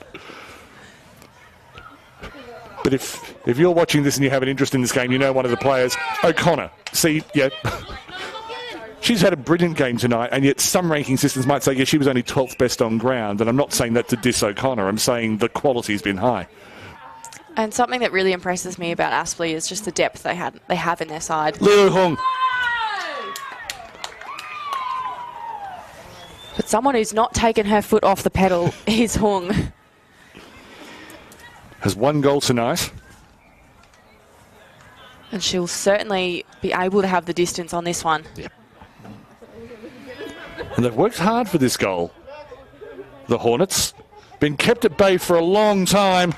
if you're watching this and you have an interest in this game, you know one of the players, O'Connor. See, yeah, she's had a brilliant game tonight, and yet some ranking systems might say, yeah, she was only 12th best on ground, and I'm not saying that to diss O'Connor. I'm saying the quality's been high. And something that really impresses me about Aspley is just the depth they have in their side. Liu Hung. But someone who's not taken her foot off the pedal is Hung. Has one goal tonight. And she'll certainly be able to have the distance on this one. Yep. And they've worked hard for this goal. The Hornets. Been kept at bay for a long time.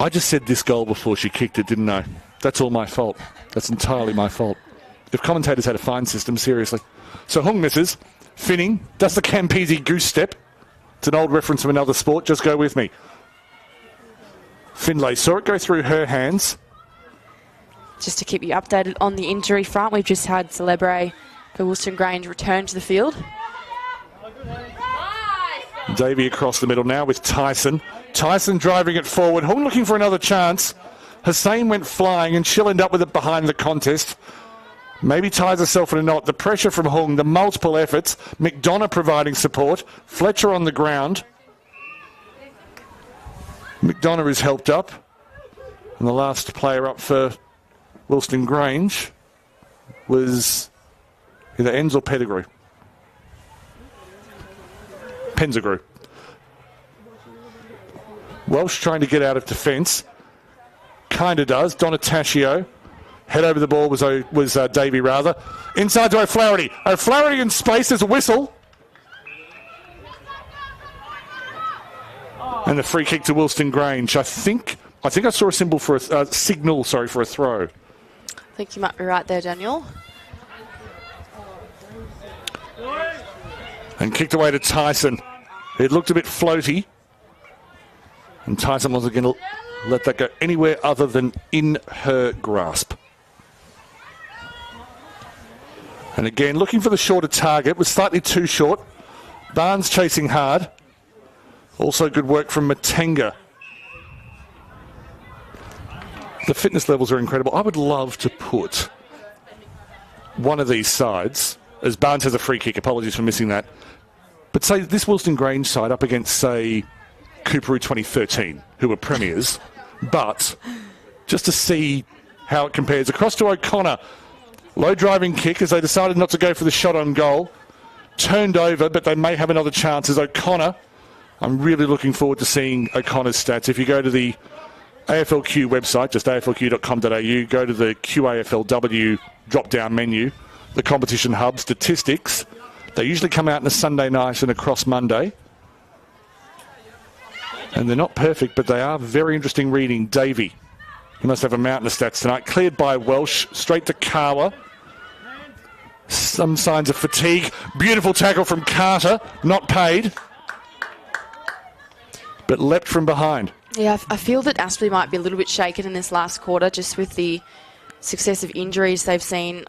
I just said this goal before she kicked it, didn't I? That's all my fault. That's entirely my fault. If commentators had a fine system, seriously. So Hung misses. Finning does the Campese goose step. It's an old reference from another sport. Just go with me. Finlay saw it go through her hands. Just to keep you updated on the injury front, we've just had Celebre for Wilston Grange return to the field. Davey across the middle now with Tyson. Tyson driving it forward. Hung looking for another chance. Hussain went flying and she'll end up with it behind the contest. Maybe ties herself in a knot. The pressure from Hung, the multiple efforts. McDonough providing support. Fletcher on the ground. McDonough is helped up. And the last player up for Wilston Grange was either Enns or Pettigrew. Pensegrew. Welsh trying to get out of defence. Kind of does. Donataccio. Head over the ball was Davey rather. Inside to O'Flaherty. O'Flaherty in space. There's a whistle. And the free kick to Wilston Grange. I think I saw a symbol for a signal. Sorry, for a throw. I think you might be right there, Daniel. And kicked away to Tyson. It looked a bit floaty. And Tyson wasn't going to let that go anywhere other than in her grasp. And again, looking for the shorter target, was slightly too short. Barnes chasing hard. Also good work from Matenga. The fitness levels are incredible. I would love to put one of these sides, as Barnes has a free kick, apologies for missing that, but say this Wilston Grange side up against, say, Cooperoo 2013, who were premiers, but just to see how it compares. Across to O'Connor. Low driving kick as they decided not to go for the shot on goal. Turned over, but they may have another chance as O'Connor. I'm really looking forward to seeing O'Connor's stats. If you go to the AFLQ website, just aflq.com.au, go to the QAFLW drop-down menu, the competition hub statistics. They usually come out on a Sunday night and across Monday. And they're not perfect, but they are very interesting reading. Davey, he must have a mountain of stats tonight. Cleared by Welsh, straight to Carla. Some signs of fatigue. Beautiful tackle from Carter, not paid, but leapt from behind. Yeah, I feel that Aspley might be a little bit shaken in this last quarter, just with the successive injuries they've seen.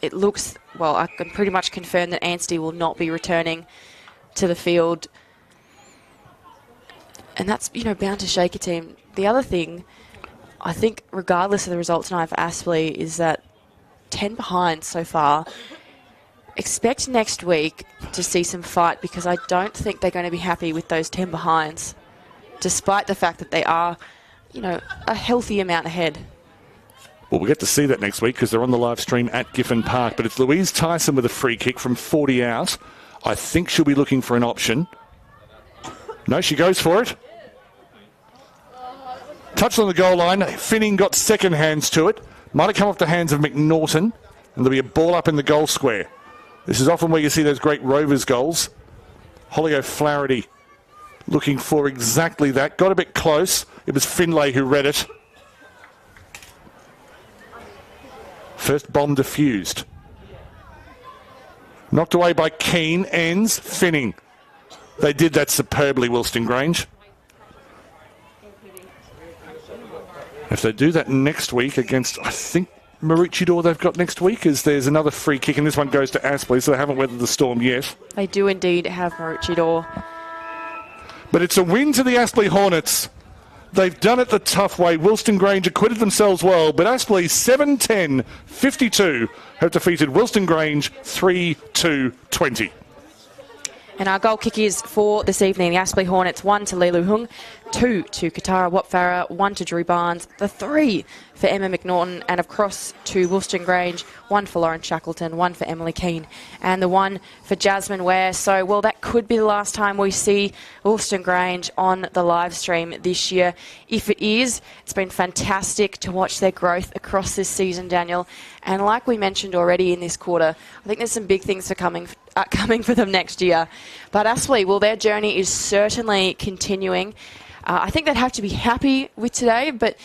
It looks, well, I can pretty much confirm that Anstey will not be returning to the field. And that's, bound to shake a team. The other thing, I think, regardless of the result tonight for Aspley, is that 10 behind so far. Expect next week to see some fight, because I don't think they're going to be happy with those 10 behinds, despite the fact that they are, a healthy amount ahead. Well, we'll get to see that next week because they're on the live stream at Giffen Park. But it's Louise Tyson with a free kick from 40 out. I think she'll be looking for an option. No, she goes for it. Touched on the goal line. Finning got second hands to it. Might have come off the hands of McNaughton. And there'll be a ball up in the goal square. This is often where you see those great Rovers goals. Holly O'Flaherty looking for exactly that. Got a bit close. It was Finlay who read it. First bomb defused. Knocked away by Keane. Ends. Finning. They did that superbly, Wilston Grange. If they do that next week against, I think, Maroochydore they've got next week, as there's another free kick, and this one goes to Aspley, so they haven't weathered the storm yet. They do indeed have Maroochydore. But it's a win to the Aspley Hornets. They've done it the tough way. Wilston Grange acquitted themselves well, but Aspley 7-10-52 have defeated Wilston Grange 3-2-20. And our goal kickers for this evening, the Aspley Hornets, 1 to Lilu Hung, 2 to Katara Watfarah, 1 to Drew Barnes, the 3 for Emma McNaughton, and across to Wilston Grange, 1 for Lauren Shackleton, 1 for Emily Keane, and the 1 for Jasmine Ware. So, well, that could be the last time we see Wilston Grange on the live stream this year. If it is, it's been fantastic to watch their growth across this season, Daniel. And like we mentioned already in this quarter, I think there's some big things coming for them next year. But Aspley, well, their journey is certainly continuing. I think they'd have to be happy with today, but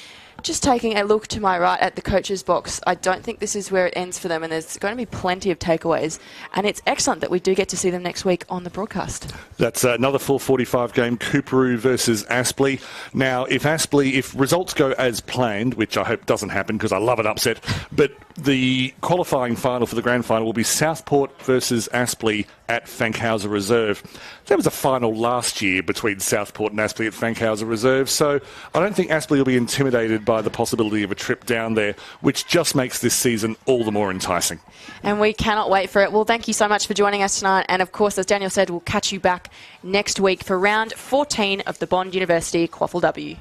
just taking a look to my right at the coach's box, I don't think this is where it ends for them, and there's going to be plenty of takeaways. And it's excellent that we do get to see them next week on the broadcast. That's another 4:45 game, Coorparoo versus Aspley. Now, if results go as planned, which I hope doesn't happen because I love an upset, but the qualifying final for the grand final will be Southport versus Aspley at Fankhauser Reserve. There was a final last year between Southport and Aspley at Fankhauser Reserve, so I don't think Aspley will be intimidated by the possibility of a trip down there, which just makes this season all the more enticing. And we cannot wait for it. Well, thank you so much for joining us tonight. And of course, as Daniel said, we'll catch you back next week for round 14 of the Bond University QAFLW.